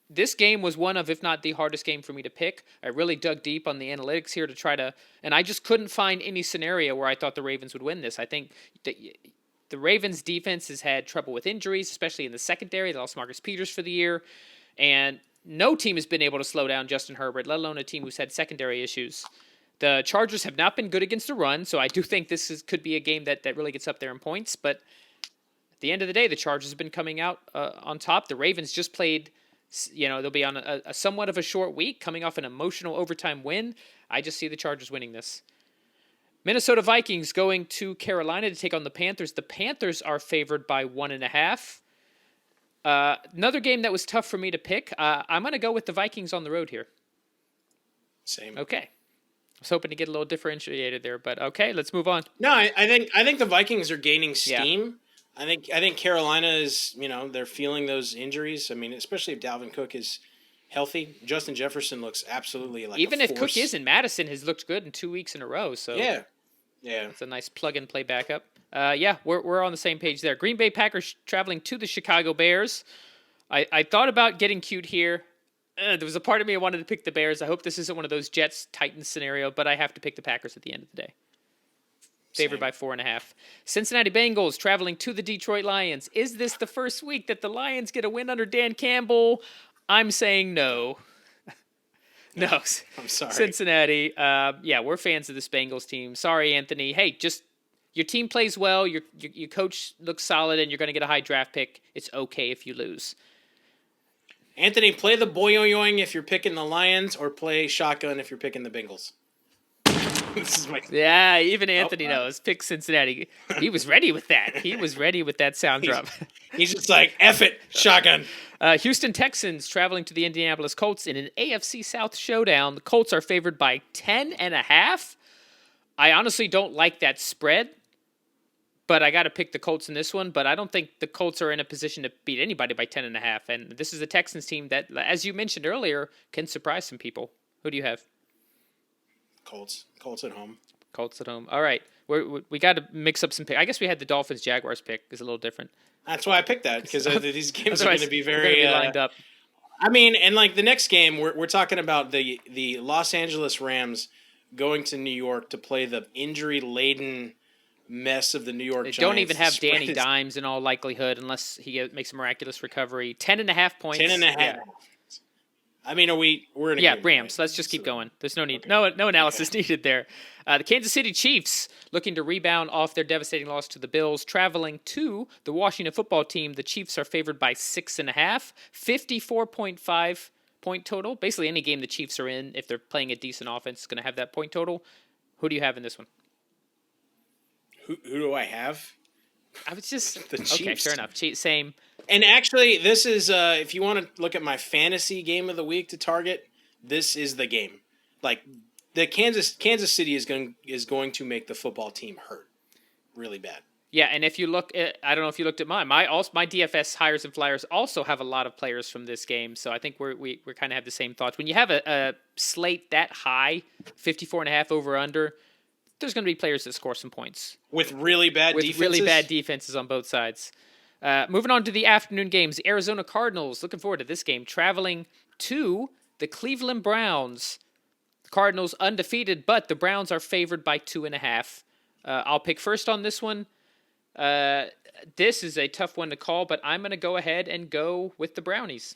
This game was one of, if not the hardest game for me to pick. I really dug deep on the analytics here to try to, and I just couldn't find any scenario where I thought the Ravens would win this. I think the Ravens defense has had trouble with injuries, especially in the secondary. They lost Marcus Peters for the year, and no team has been able to slow down Justin Herbert, let alone a team who's had secondary issues. The Chargers have not been good against the run, so I do think this could be a game that really gets up there in points. But at the end of the day, the Chargers have been coming out on top. The Ravens just played. They'll be on a somewhat of a short week, coming off an emotional overtime win. I just see the Chargers winning this. Minnesota Vikings going to Carolina to take on the Panthers. The Panthers are favored by 1.5. Another game that was tough for me to pick. I'm going to go with the Vikings on the road here. Same. Okay. I was hoping to get a little differentiated there, but okay, let's move on. No, I think the Vikings are gaining steam. Yeah. I think Carolina is, they're feeling those injuries. I mean, especially if Dalvin Cook is healthy. Justin Jefferson looks absolutely like even a if force. Cook isn't, Madison has looked good in 2 weeks in a row. So yeah, it's a nice plug and play backup. We're on the same page there. Green Bay Packers traveling to the Chicago Bears. I thought about getting cute here. There was a part of me I wanted to pick the Bears. I hope this isn't one of those Jets-Titans scenario, but I have to pick the Packers at the end of the day. Favored by 4.5. Cincinnati Bengals traveling to the Detroit Lions. Is this the first week that the Lions get a win under Dan Campbell? I'm saying no. No. I'm sorry. Cincinnati. We're fans of this Bengals team. Sorry, Anthony. Hey, just your team plays well. Your coach looks solid, and you're going to get a high draft pick. It's okay if you lose. Anthony, play the boing if you're picking the Lions, or play shotgun if you're picking the Bengals. Even Anthony knows. Pick Cincinnati. He was ready with that. Sound drop. He's just like, F it, shotgun. Houston Texans traveling to the Indianapolis Colts in an AFC South showdown. The Colts are favored by 10.5. I honestly don't like that spread, but I got to pick the Colts in this one. But I don't think the Colts are in a position to beat anybody by 10.5. And this is a Texans team that, as you mentioned earlier, can surprise some people. Who do you have? Colts at home. Colts at home. All right. we got to mix up some pick. I guess we had the Dolphins Jaguars pick is a little different. That's why I picked that, because these games are going to be very lined up. I mean, and like the next game, we're talking about the Los Angeles Rams going to New York to play the injury-laden mess of the New York Giants. They don't even have Danny Dimes in all likelihood unless he makes a miraculous recovery. 10.5 points. 10.5. Yeah. I mean, we're in a Rams. Right? Let's just keep going. There's no need. No analysis needed there. The Kansas City Chiefs looking to rebound off their devastating loss to the Bills, traveling to the Washington Football Team. The Chiefs are favored by 6.5, 54.5 point total. Basically, any game the Chiefs are in, if they're playing a decent offense, is going to have that point total. Who do you have in this one? Who do I have? I was just the Chiefs. Okay, fair enough. Same. And actually, this is if you want to look at my fantasy game of the week to target, this is the game. Like the Kansas City is going to make the football team hurt really bad. Yeah, and if you look at, I don't know if you looked at mine. My DFS Highers and Flyers also have a lot of players from this game, so I think we kind of have the same thoughts. When you have a slate that high, 54.5 over under, there's going to be players that score some points with really bad defenses on both sides. Moving on to the afternoon games, the Arizona Cardinals, looking forward to this game, traveling to the Cleveland Browns. The Cardinals undefeated, but the Browns are favored by 2.5. I'll pick first on this one. This is a tough one to call, but I'm going to go ahead and go with the Brownies.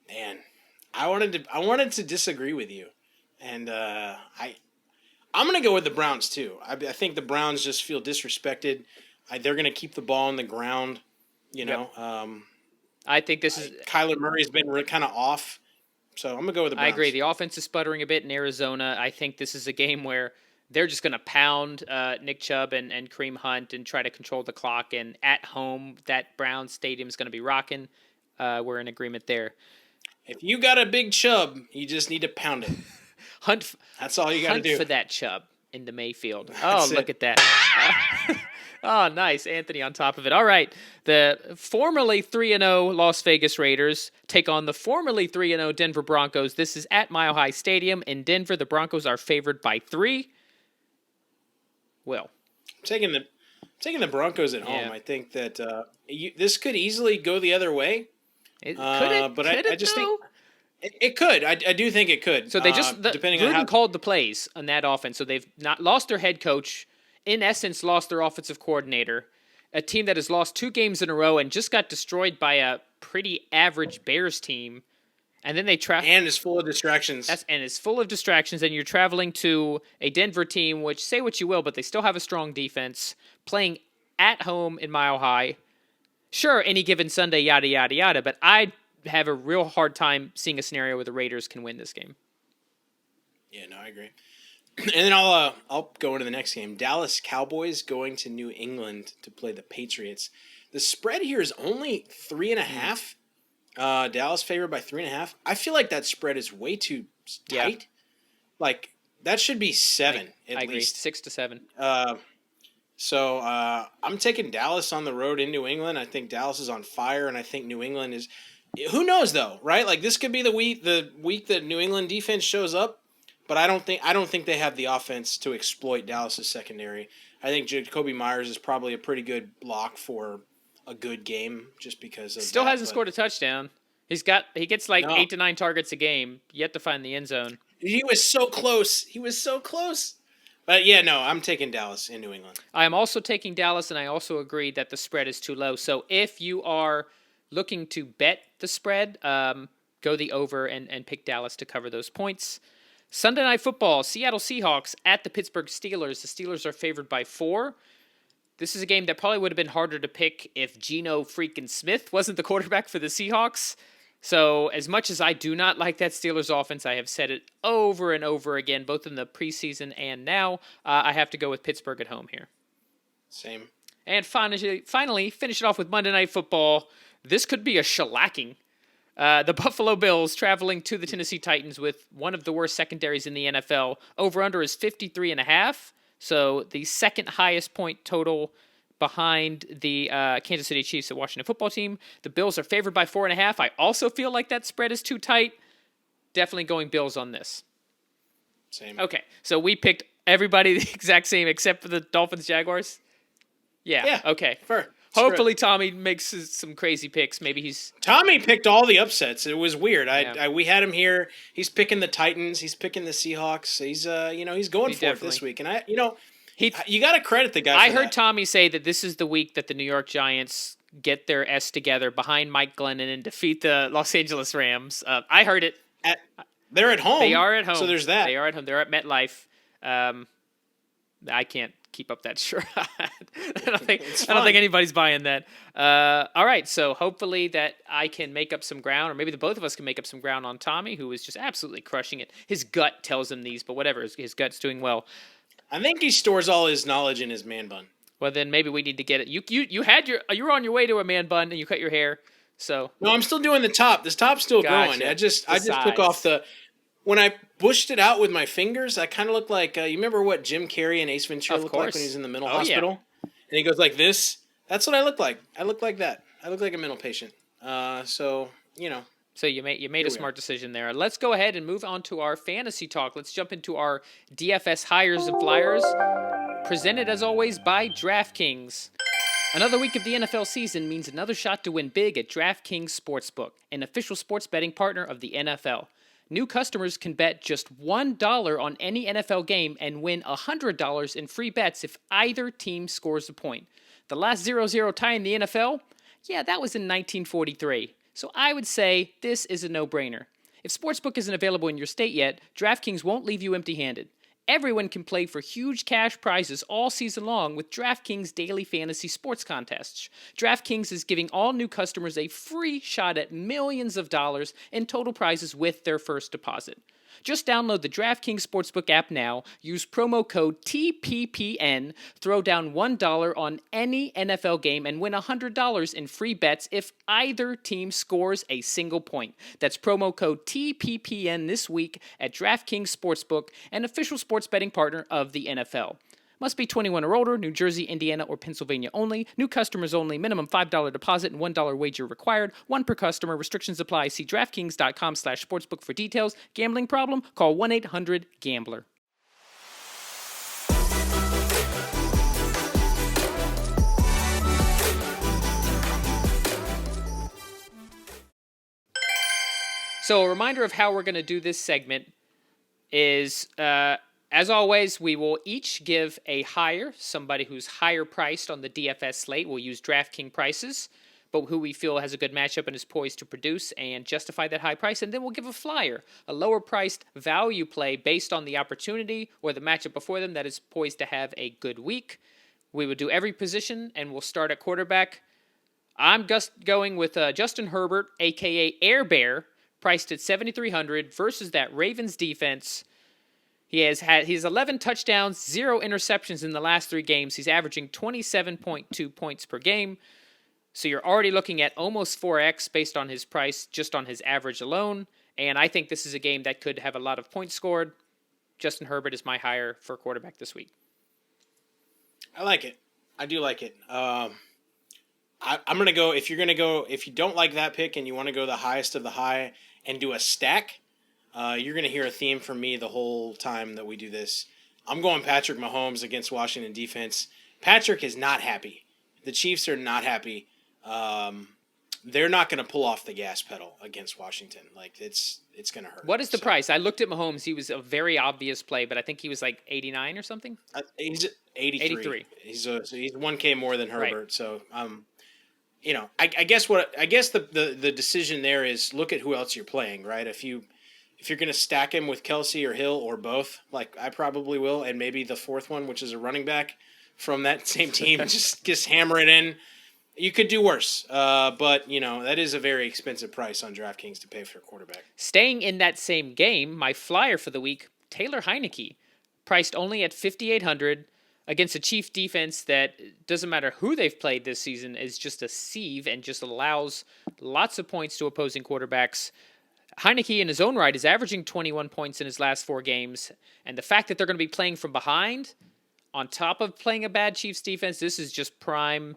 Man, I wanted to disagree with you, and I'm going to go with the Browns too. I think the Browns just feel disrespected. They're going to keep the ball on the ground, you know. Yep. I think this is Kyler Murray's been kind of off, so I'm going to go with the Browns. I agree. The offense is sputtering a bit in Arizona. I think this is a game where they're just going to pound Nick Chubb and Kareem Hunt and try to control the clock. And at home, that Browns stadium is going to be rocking. We're in agreement there. If you got a big Chubb, you just need to pound it. That's all you got to do. Hunt for that Chubb into Mayfield. Look at that. Oh, nice. Anthony on top of it. All right. The formerly 3-0 Las Vegas Raiders take on the formerly 3-0 Denver Broncos. This is at Mile High Stadium in Denver. The Broncos are favored by 3. Well, I'm taking the Broncos at home. I think that this could easily go the other way. I just think it could. I do think it could. So they Gruden called the plays on that offense. So they've not lost their head coach. In essence, lost their offensive coordinator. A team that has lost 2 games in a row and just got destroyed by a pretty average Bears team. And then they and is full of distractions. And you're traveling to a Denver team, which, say what you will, but they still have a strong defense, playing at home in Mile High. Sure, any given Sunday, yada, yada, yada, but I have a real hard time seeing a scenario where the Raiders can win this game. Yeah, no, I agree. And then I'll go into the next game. Dallas Cowboys going to New England to play the Patriots. The spread here is only 3.5. Dallas favored by 3.5. I feel like that spread is way too tight. Yeah. Like that should be 7 at least. Agree. 6 to 7. So I'm taking Dallas on the road in New England. I think Dallas is on fire, and I think New England is. Who knows though, right? Like this could be the week that New England defense shows up. But I don't think they have the offense to exploit Dallas' secondary. I think Jacoby Myers is probably a pretty good block for a good game, just because of Still hasn't scored a touchdown. He gets 8 to 9 targets a game, yet to find the end zone. He was so close. But yeah, no, I'm taking Dallas in New England. I am also taking Dallas, and I also agree that the spread is too low. So if you are looking to bet the spread, go the over and pick Dallas to cover those points. Sunday Night Football, Seattle Seahawks at the Pittsburgh Steelers. The Steelers are favored by 4. This is a game that probably would have been harder to pick if Geno freaking Smith wasn't the quarterback for the Seahawks. So as much as I do not like that Steelers offense, I have said it over and over again, both in the preseason and now, I have to go with Pittsburgh at home here. Same. And finally, finish it off with Monday Night Football. This could be a shellacking. The Buffalo Bills traveling to the Tennessee Titans with one of the worst secondaries in the NFL. Over-under is 53.5, so the second highest point total behind the Kansas City Chiefs and Washington Football Team. The Bills are favored by 4.5. I also feel like that spread is too tight. Definitely going Bills on this. Same. Okay, so we picked Everybody the exact same except for the Dolphins Jaguars? Yeah. Okay. Fair. Hopefully Tommy makes some crazy picks. Maybe he's... Tommy picked all the upsets. It was weird. We had him here. He's picking the Titans. He's picking the Seahawks. He's he's going for it this week. And you got to credit the guy. I heard Tommy say that this is the week that the New York Giants get their S together behind Mike Glennon and defeat the Los Angeles Rams. I heard it. They're at home. They are at home. So there's that. They are at home. They're at MetLife. I can't keep up that shirt. I don't think anybody's buying that. All right, so hopefully that I can make up some ground, or maybe the both of us can make up some ground on Tommy, who is just absolutely crushing it. His gut tells him these, but whatever. His gut's doing well. I think he stores all his knowledge in his man bun. Well, then maybe we need to get it. You were on your way to a man bun and you cut your hair. So no, I'm still doing the top. This top's still growing. I just took off when I bushed it out with my fingers. I kind of looked like you remember what Jim Carrey and Ace Ventura looked like when he's in the mental hospital, and he goes like this. That's what I look like. I look like that. I look like a mental patient. So you made a smart decision there. Let's go ahead and move on to our fantasy talk. Let's jump into our DFS Highers and Flyers, presented as always by DraftKings. Another week of the NFL season means another shot to win big at DraftKings Sportsbook, an official sports betting partner of the NFL. New customers can bet just $1 on any NFL game and win $100 in free bets if either team scores a point. The last 0-0 tie in the NFL? Yeah, that was in 1943. So I would say this is a no-brainer. If Sportsbook isn't available in your state yet, DraftKings won't leave you empty-handed. Everyone can play for huge cash prizes all season long with DraftKings daily fantasy sports contests. DraftKings is giving all new customers a free shot at millions of dollars in total prizes with their first deposit. Just download the DraftKings Sportsbook app now, use promo code TPPN, throw down $1 on any NFL game, and win $100 in free bets if either team scores a single point. That's promo code TPPN this week at DraftKings Sportsbook, an official sports betting partner of the NFL. Must be 21 or older, New Jersey, Indiana, or Pennsylvania only. New customers only. Minimum $5 deposit and $1 wager required. One per customer. Restrictions apply. See DraftKings.com/sportsbook for details. Gambling problem? Call 1-800-GAMBLER. So a reminder of how we're going to do this segment is... as always, we will each give a higher, somebody who's higher priced on the DFS slate. We'll use DraftKings prices, but who we feel has a good matchup and is poised to produce and justify that high price. And then we'll give a flyer, a lower priced value play based on the opportunity or the matchup before them that is poised to have a good week. We will do every position, and we'll start at quarterback. I'm going with Justin Herbert, a.k.a. Air Bear, priced at $7,300 versus that Ravens defense. He has 11 touchdowns, 0 interceptions in the last 3 games. He's averaging 27.2 points per game. So you're already looking at almost 4x based on his price, just on his average alone. And I think this is a game that could have a lot of points scored. Justin Herbert is my hire for quarterback this week. I like it. I do like it. I'm going to go, if you don't like that pick and you want to go the highest of the high and do a stack, you're going to hear a theme from me the whole time that we do this. I'm going Patrick Mahomes against Washington defense. Patrick is not happy. The Chiefs are not happy. They're not going to pull off the gas pedal against Washington. Like it's going to hurt. What is the price? I looked at Mahomes. He was a very obvious play, but I think he was like 89 or something. He's 83. He's $1K more than Herbert. Right. So I guess the decision there is look at who else you're playing, right? If you're going to stack him with Kelsey or Hill or both, like I probably will, and maybe the fourth one, which is a running back from that same team, just hammer it in. You could do worse, but that is a very expensive price on DraftKings to pay for a quarterback. Staying in that same game, my flyer for the week, Taylor Heineke, priced only at $5,800 against a Chief defense that doesn't matter who they've played this season, is just a sieve and just allows lots of points to opposing quarterbacks. Heineke in his own right is averaging 21 points in his last 4 games, and the fact that they're going to be playing from behind, on top of playing a bad Chiefs defense, this is just prime.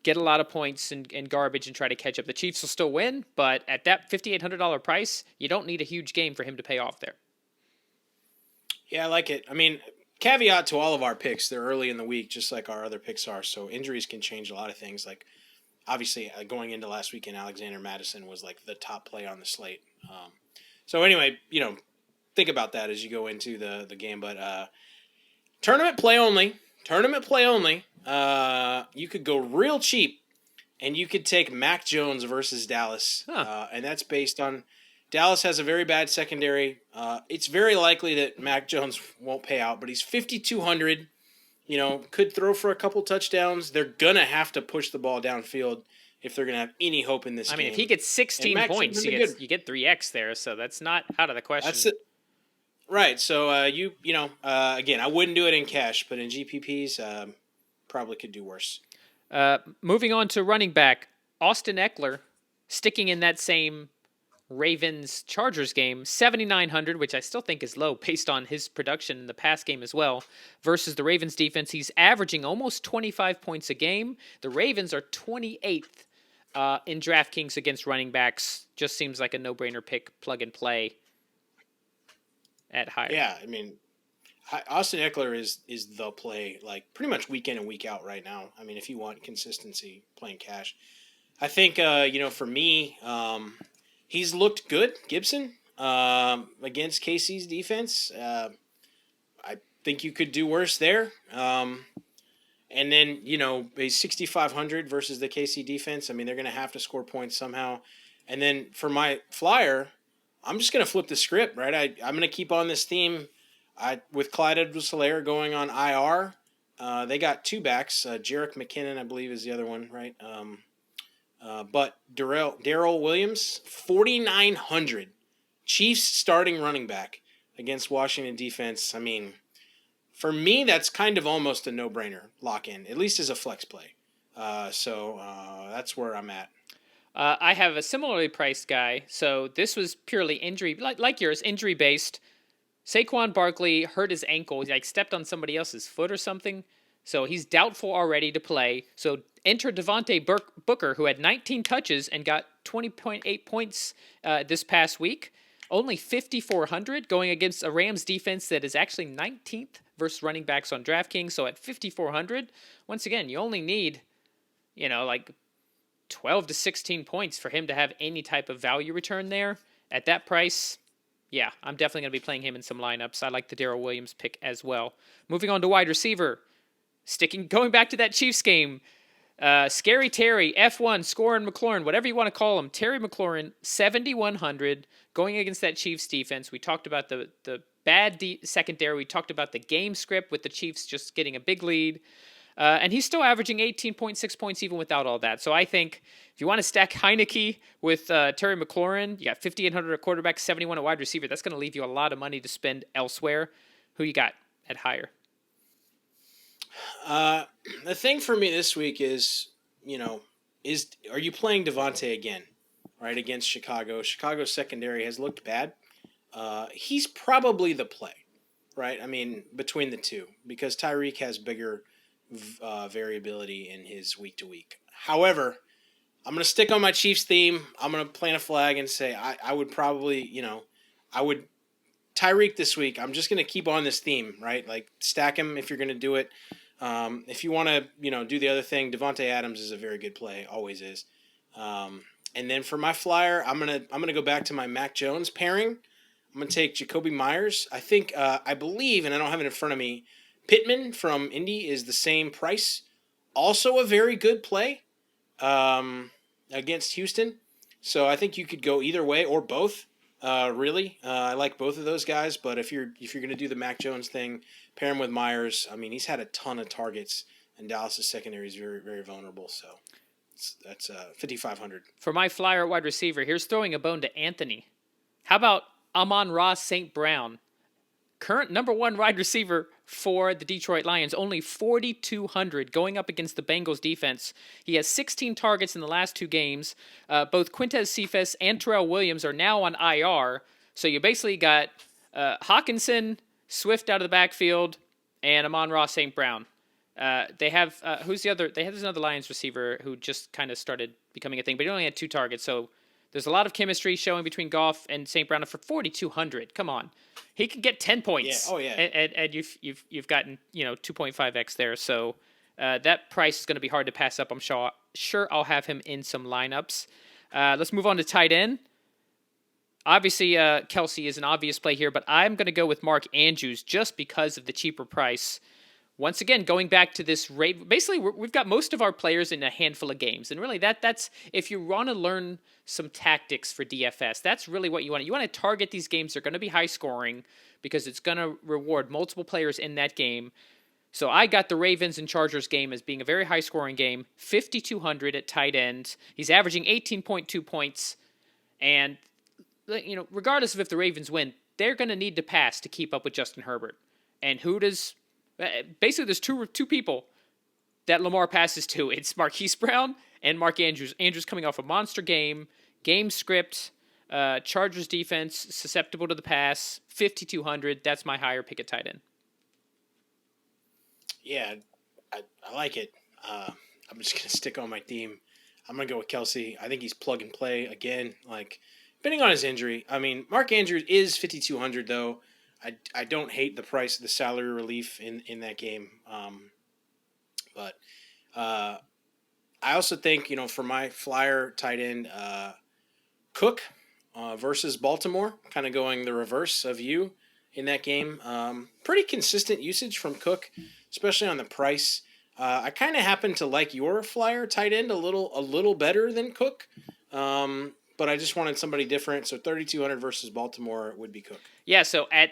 Get a lot of points and garbage and try to catch up. The Chiefs will still win, but at that $5,800 price, you don't need a huge game for him to pay off there. Yeah, I like it. I mean, caveat to all of our picks, they're early in the week, just like our other picks are. So injuries can change a lot of things. Like, obviously, going into last weekend, Alexander Madison was like the top play on the slate. So anyway, think about that as you go into the game. But tournament play only. Tournament play only. You could go real cheap, and you could take Mac Jones versus Dallas. And that's based on Dallas has a very bad secondary. It's very likely that Mac Jones won't pay out, but he's 5,200. Could throw for a couple touchdowns. They're going to have to push the ball downfield if they're going to have any hope in this game. I mean, if he gets 16 points, you get 3x there, so that's not out of the question. That's it. Right. So, again, I wouldn't do it in cash, but in GPPs, probably could do worse. Moving on to running back, Austin Eckler, sticking in that same Ravens-Chargers game, 7,900, which I still think is low based on his production in the past game as well, versus the Ravens defense. He's averaging almost 25 points a game. The Ravens are 28th in DraftKings against running backs. Just seems like a no-brainer pick, plug and play at higher. Yeah, I mean, Austin Eckler is the play, like, pretty much week in and week out right now. I mean, if you want consistency playing cash. I think, for me, he's looked good, Gibson, against KC's defense. I think you could do worse there. And then, a 6,500 versus the KC defense. I mean, they're going to have to score points somehow. And then for my flyer, I'm just going to flip the script, right? I'm going to keep on this theme. With Clyde Edwards-Helaire going on IR, they got two backs. Jerick McKinnon, I believe, is the other one, right? But Darrell Williams, 4,900. Chiefs starting running back against Washington defense. I mean, for me, that's kind of almost a no-brainer lock-in, at least as a flex play. So that's where I'm at. I have a similarly priced guy. So this was purely injury, like yours, injury-based. Saquon Barkley hurt his ankle. He stepped on somebody else's foot or something. So he's doubtful already to play. So enter Devontae Booker, who had 19 touches and got 20.8 points this past week. Only 5,400 going against a Rams defense that is actually 19th versus running backs on DraftKings. So at 5,400, once again, you only need, 12 to 16 points for him to have any type of value return there. At that price, yeah, I'm definitely going to be playing him in some lineups. I like the Darrell Williams pick as well. Moving on to wide receiver. Going back to that Chiefs game, Scary Terry, F1, Scorin McLaurin, whatever you want to call him, Terry McLaurin, 7,100, going against that Chiefs defense. We talked about the bad secondary. We talked about the game script with the Chiefs just getting a big lead. And he's still averaging 18.6 points even without all that. So I think if you want to stack Heineke with Terry McLaurin, you got 5,800 at quarterback, 71 at wide receiver. That's going to leave you a lot of money to spend elsewhere. Who you got at higher? The thing for me this week is, are you playing Devonta again, right, against Chicago? Chicago's secondary has looked bad. He's probably the play, right? I mean, between the two, because Tyreek has bigger variability in his week to week. However, I'm going to stick on my Chiefs theme. I'm going to plant a flag and say I would probably, Tyreek this week. I'm just going to keep on this theme, right? Like, stack him if you're going to do it. If you want to, do the other thing, Devonta Adams is a very good play, always is. And then for my flyer, I'm gonna go back to my Mac Jones pairing. I'm gonna take Jacoby Myers. I believe, and I don't have it in front of me, Pittman from Indy is the same price. Also a very good play against Houston. So I think you could go either way or both. Really, I like both of those guys. But if you're gonna do the Mac Jones thing, pair him with Myers. I mean, he's had a ton of targets, and Dallas' secondary is very, very vulnerable. So that's 5,500. For my flyer wide receiver, here's throwing a bone to Anthony. How about Amon-Ra St. Brown? Current number one wide receiver for the Detroit Lions, only 4,200 going up against the Bengals defense. He has 16 targets in the last two games. Both Quintez Cephas and Terrell Williams are now on IR. So you basically got Hawkinson, Swift out of the backfield, and Amon-Ra St. Brown. They have, who's the other? There's another Lions receiver who just kind of started becoming a thing, but he only had 2 targets. So There's a lot of chemistry showing between Goff and St. Brown for 4,200. Come on, he could get 10 points. Yeah. Oh yeah. And you've gotten 2.5x there. So that price is going to be hard to pass up. I'm sure I'll have him in some lineups. Let's move on to tight end. Obviously, Kelsey is an obvious play here, but I'm going to go with Mark Andrews just because of the cheaper price. Once again, going back to this rate, basically we've got most of our players in a handful of games, and really that's if you want to learn some tactics for DFS, that's really what you want. You want to target these games. They're going to be high scoring because it's going to reward multiple players in that game. So I got the Ravens and Chargers game as being a very high scoring game, 5,200 at tight end. He's averaging 18.2 points, and regardless of if the Ravens win, they're going to need to pass to keep up with Justin Herbert. And who does... Basically, there's two people that Lamar passes to. It's Marquise Brown and Mark Andrews. Andrews coming off a monster game script, Chargers defense, susceptible to the pass, 5,200. That's my higher pick at tight end. Yeah, I like it. I'm just going to stick on my theme. I'm going to go with Kelsey. I think he's plug and play again. Depending on his injury. I mean, Mark Andrews is 5,200 though. I don't hate the price of the salary relief in that game. But I also think, for my flyer tight end, Cook versus Baltimore, kind of going the reverse of you in that game. Pretty consistent usage from Cook, especially on the price. I kind of happen to like your flyer tight end a little better than Cook. But I just wanted somebody different. So 3,200 versus Baltimore would be Cook. Yeah, so at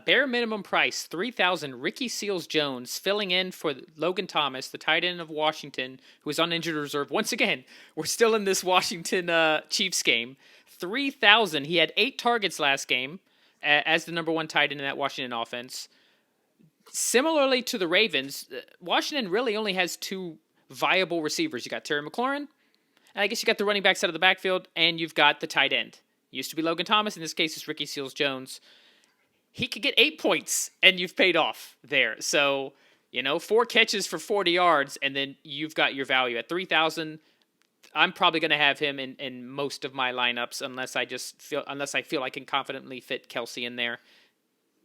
bare minimum price, 3,000, Ricky Seals-Jones filling in for Logan Thomas, the tight end of Washington, who is on injured reserve. Once again, we're still in this Washington Chiefs game. 3,000. He had 8 targets last game as the number one tight end in that Washington offense. Similarly to the Ravens, Washington really only has 2 viable receivers. You got Terry McLaurin, and I guess you got the running backs out of the backfield, and you've got the tight end. Used to be Logan Thomas. In this case, it's Ricky Seals-Jones. He could get 8 points, and you've paid off there. So, 4 catches for 40 yards, and then you've got your value. At 3,000, I'm probably going to have him in most of my lineups unless I feel I can confidently fit Kelsey in there.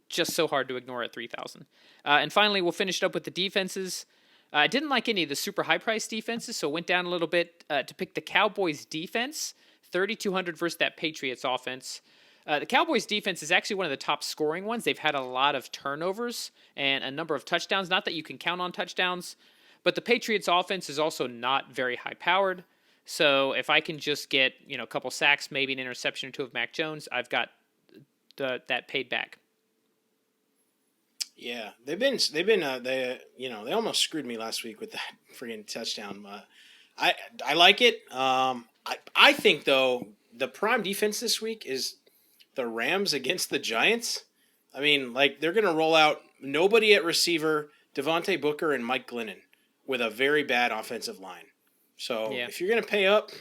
Just so hard to ignore at 3,000. And finally, we'll finish it up with the defenses. I didn't like any of the super high-priced defenses, so went down a little bit to pick the Cowboys defense, 3,200 versus that Patriots offense. The Cowboys defense is actually one of the top scoring ones. They've had a lot of turnovers and a number of touchdowns. Not that you can count on touchdowns, but the Patriots offense is also not very high-powered. So if I can just get a couple sacks, maybe an interception or 2 of Mac Jones, I've got that paid back. Yeah, they almost screwed me last week with that friggin' touchdown. I like it. I think though the prime defense this week is the Rams against the Giants. I mean, they're gonna roll out nobody at receiver, Devontae Booker and Mike Glennon with a very bad offensive line. So if you're gonna pay up,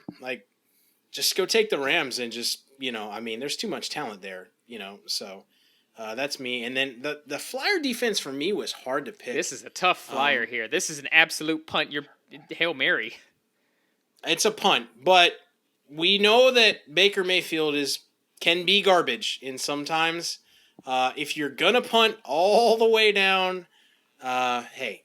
just go take the Rams and just there's too much talent there. So. That's me. And then the Flyer defense for me was hard to pick. This is a tough flyer here. This is an absolute punt. You're Hail Mary. It's a punt, but we know that Baker Mayfield can be garbage in sometimes. If you're going to punt all the way down, hey,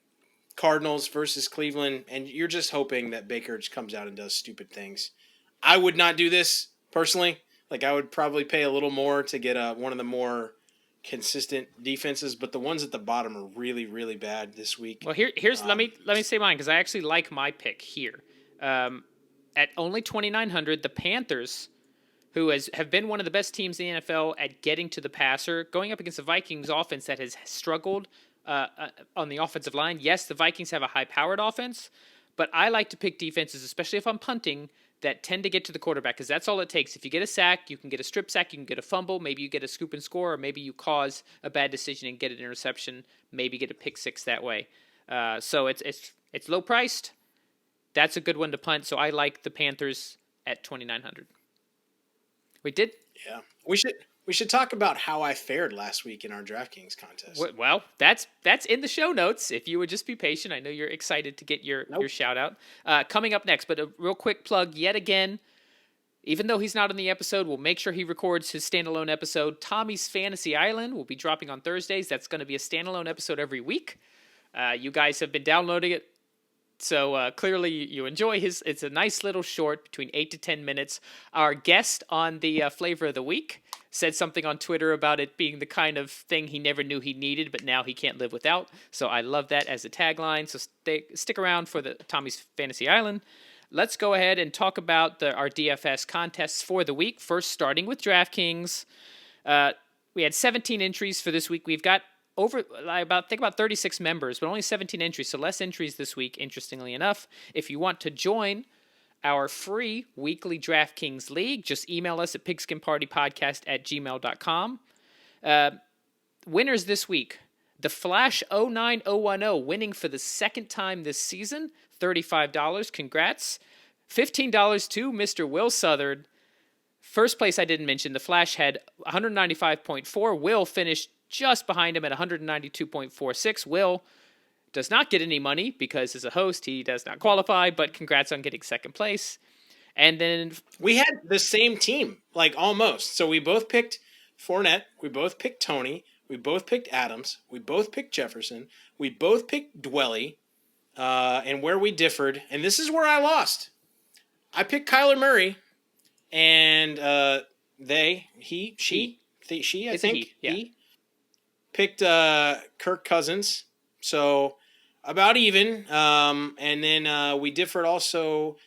Cardinals versus Cleveland, and you're just hoping that Baker just comes out and does stupid things. I would not do this personally. I would probably pay a little more to get one of the more consistent defenses, but the ones at the bottom are really, really bad this week. Well, here's let me say mine because I actually like my pick here. At only 2,900, the Panthers, who have been one of the best teams in the NFL at getting to the passer, going up against the Vikings offense that has struggled on the offensive line. Yes, the Vikings have a high-powered offense, but I like to pick defenses, especially if I'm punting, that tend to get to the quarterback because that's all it takes. If you get a sack, you can get a strip sack, you can get a fumble, maybe you get a scoop and score, or maybe you cause a bad decision and get an interception, maybe get a pick six that way. So it's low priced. That's a good one to punt. So I like the Panthers at 2,900. We did. Yeah, we should talk about how I fared last week in our DraftKings contest. Well, that's in the show notes. If you would just be patient, I know you're excited to get your shout out coming up next. But a real quick plug yet again. Even though he's not on the episode, we'll make sure he records his standalone episode. Tommy's Fantasy Island will be dropping on Thursdays. That's going to be a standalone episode every week. You guys have been downloading it, so clearly you enjoy his. It's a nice little short, between 8 to 10 minutes. Our guest on the Flavor of the Week said something on Twitter about it being the kind of thing he never knew he needed, but now he can't live without. So I love that as a tagline. So stick around for the Tommy's Fantasy Island. Let's go ahead and talk about our DFS contests for the week. First, starting with DraftKings. We had 17 entries for this week. We've got about 36 members, but only 17 entries, so less entries this week, interestingly enough. If you want to join our free weekly DraftKings League, just email us at pigskinpartypodcast@gmail.com. Winners this week. The Flash 09010 winning for the second time this season, $35. Congrats. $15 to Mr. Will Southard. First place I didn't mention, the Flash had 195.4. Will finished just behind him at 192.46. Will does not get any money because as a host, he does not qualify, but congrats on getting second place. And then we had the same team, like almost. So we both picked Fournette. We both picked Tony. We both picked Adams. We both picked Jefferson. We both picked Dwelly. And where we differed, and this is where I lost. I picked Kyler Murray, and he picked Kirk Cousins. So about even. And then we differed also,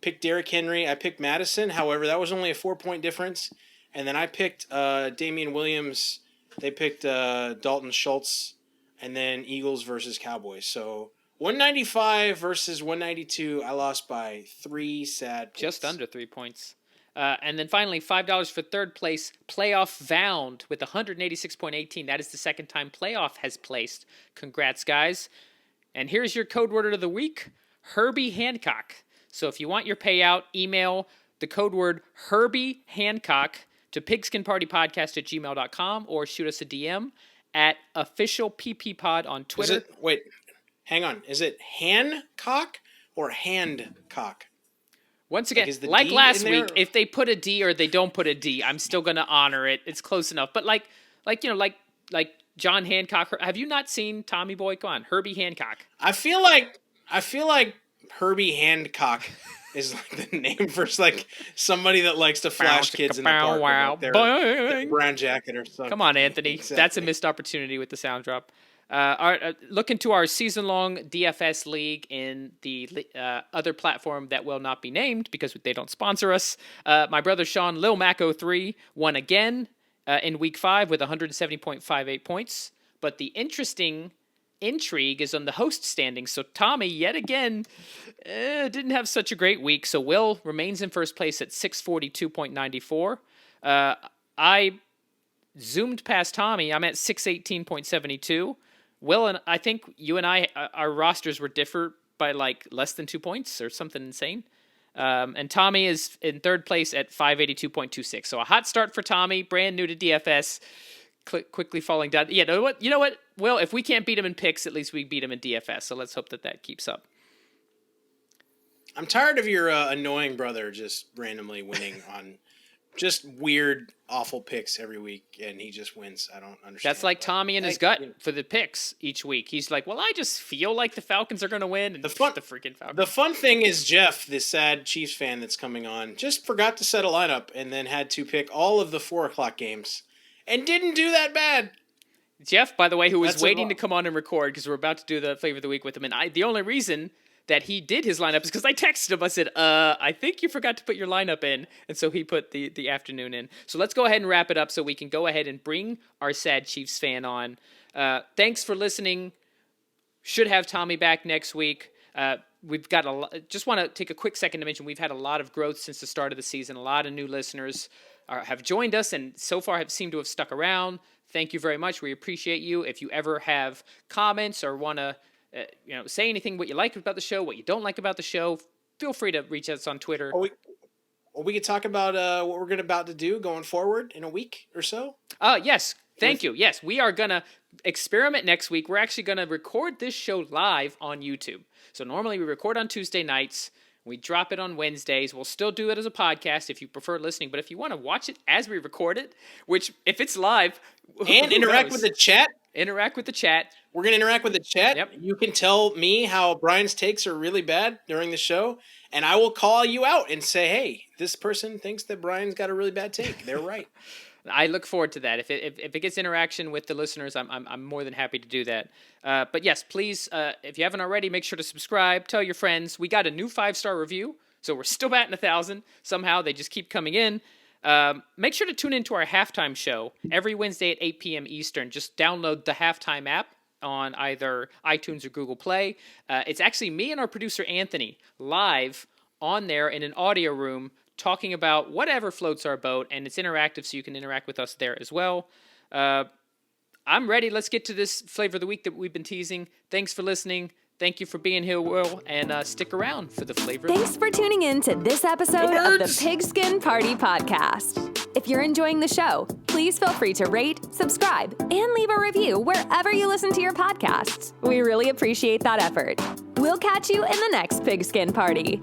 picked Derrick Henry. I picked Madison. However, that was only a 4-point difference. And then I picked Damian Williams. They picked Dalton Schultz, and then Eagles versus Cowboys. So 195 versus 192. I lost by 3 sad points. Just under 3 points. And then finally, $5 for third place, Playoff Vound with 186.18. That is the second time Playoff has placed. Congrats, guys. And here's your code word of the week, Herbie Hancock. So if you want your payout, email the code word Herbie Hancock to pigskinpartypodcast@gmail.com or shoot us a DM at officialpppod on Twitter. Wait, hang on. Is it Hancock or Handcock? Once again, like last week, if they put a D or they don't put a D, I'm still going to honor it. It's close enough. But like John Hancock, have you not seen Tommy Boy? Come on, Herbie Hancock. I feel like Herbie Hancock is like the name for like somebody that likes to flash kids in the park with their brown jacket or something. Come on, Anthony. Exactly. That's a missed opportunity with the sound drop. Look into our season-long DFS league in the other platform that will not be named because they don't sponsor us. My brother Sean, Lil Mac 03, won again in Week 5 with 170.58 points. But the interesting intrigue is on the host standings. So Tommy, yet again, didn't have such a great week. So Will remains in first place at 642.94. I zoomed past Tommy. I'm at 618.72. Will, and I think you and I, our rosters were differ by like less than 2 points or something insane. And Tommy is in third place at 582.26. So a hot start for Tommy, brand new to DFS, quickly falling down. You know what? Well, if we can't beat him in picks, at least we beat him in DFS. So let's hope that keeps up. I'm tired of your annoying brother just randomly winning on just weird, awful picks every week, and he just wins. I don't understand. That's like Tommy and his gut for the picks each week. He's like, well, I just feel like the Falcons are going to win, and the freaking Falcons. The fun thing is Jeff, this sad Chiefs fan that's coming on, just forgot to set a lineup and then had to pick all of the 4 o'clock games and didn't do that bad. Jeff, by the way, who was waiting to come on and record because we're about to do the Flavor of the Week with him, and the only reason that he did his lineup is because I texted him. I said, I think you forgot to put your lineup in. And so he put the afternoon in. So let's go ahead and wrap it up so we can go ahead and bring our sad Chiefs fan on. Thanks for listening. Should have Tommy back next week. We've got a lot. Just want to take a quick second to mention we've had a lot of growth since the start of the season. A lot of new listeners have joined us and so far have seemed to have stuck around. Thank you very much. We appreciate you. If you ever have comments or want to say anything, what you like about the show, what you don't like about the show, feel free to reach us on Twitter. We could talk about what we're about to do going forward in a week or so. Yes. Thank you. Yes, we are going to experiment next week. We're actually going to record this show live on YouTube. So normally we record on Tuesday nights. We drop it on Wednesdays. We'll still do it as a podcast if you prefer listening. But if you want to watch it as we record it, which if it's live... And interact with the chat. Interact with the chat. We're going to interact with the chat. Yep. You can tell me how Brian's takes are really bad during the show, and I will call you out and say, hey, this person thinks that Brian's got a really bad take. They're right. I look forward to that. If it gets interaction with the listeners, I'm more than happy to do that. But yes, please, if you haven't already, make sure to subscribe. Tell your friends. We got a new 5-star review, so we're still batting 1,000. Somehow they just keep coming in. Make sure to tune into our halftime show every Wednesday at 8 p.m. Eastern. Just download the halftime app on either iTunes or Google Play. It's actually me and our producer Anthony live on there in an audio room talking about whatever floats our boat, and it's interactive, so you can interact with us there as well. I'm ready. Let's get to this flavor of the week that we've been teasing. Thanks for listening. Thank you for being here, Will, and stick around for the flavor of the week. Thanks for tuning in to this episode of the Pigskin Party Podcast. If you're enjoying the show, please feel free to rate, subscribe, and leave a review wherever you listen to your podcasts. We really appreciate that effort. We'll catch you in the next Pigskin Party.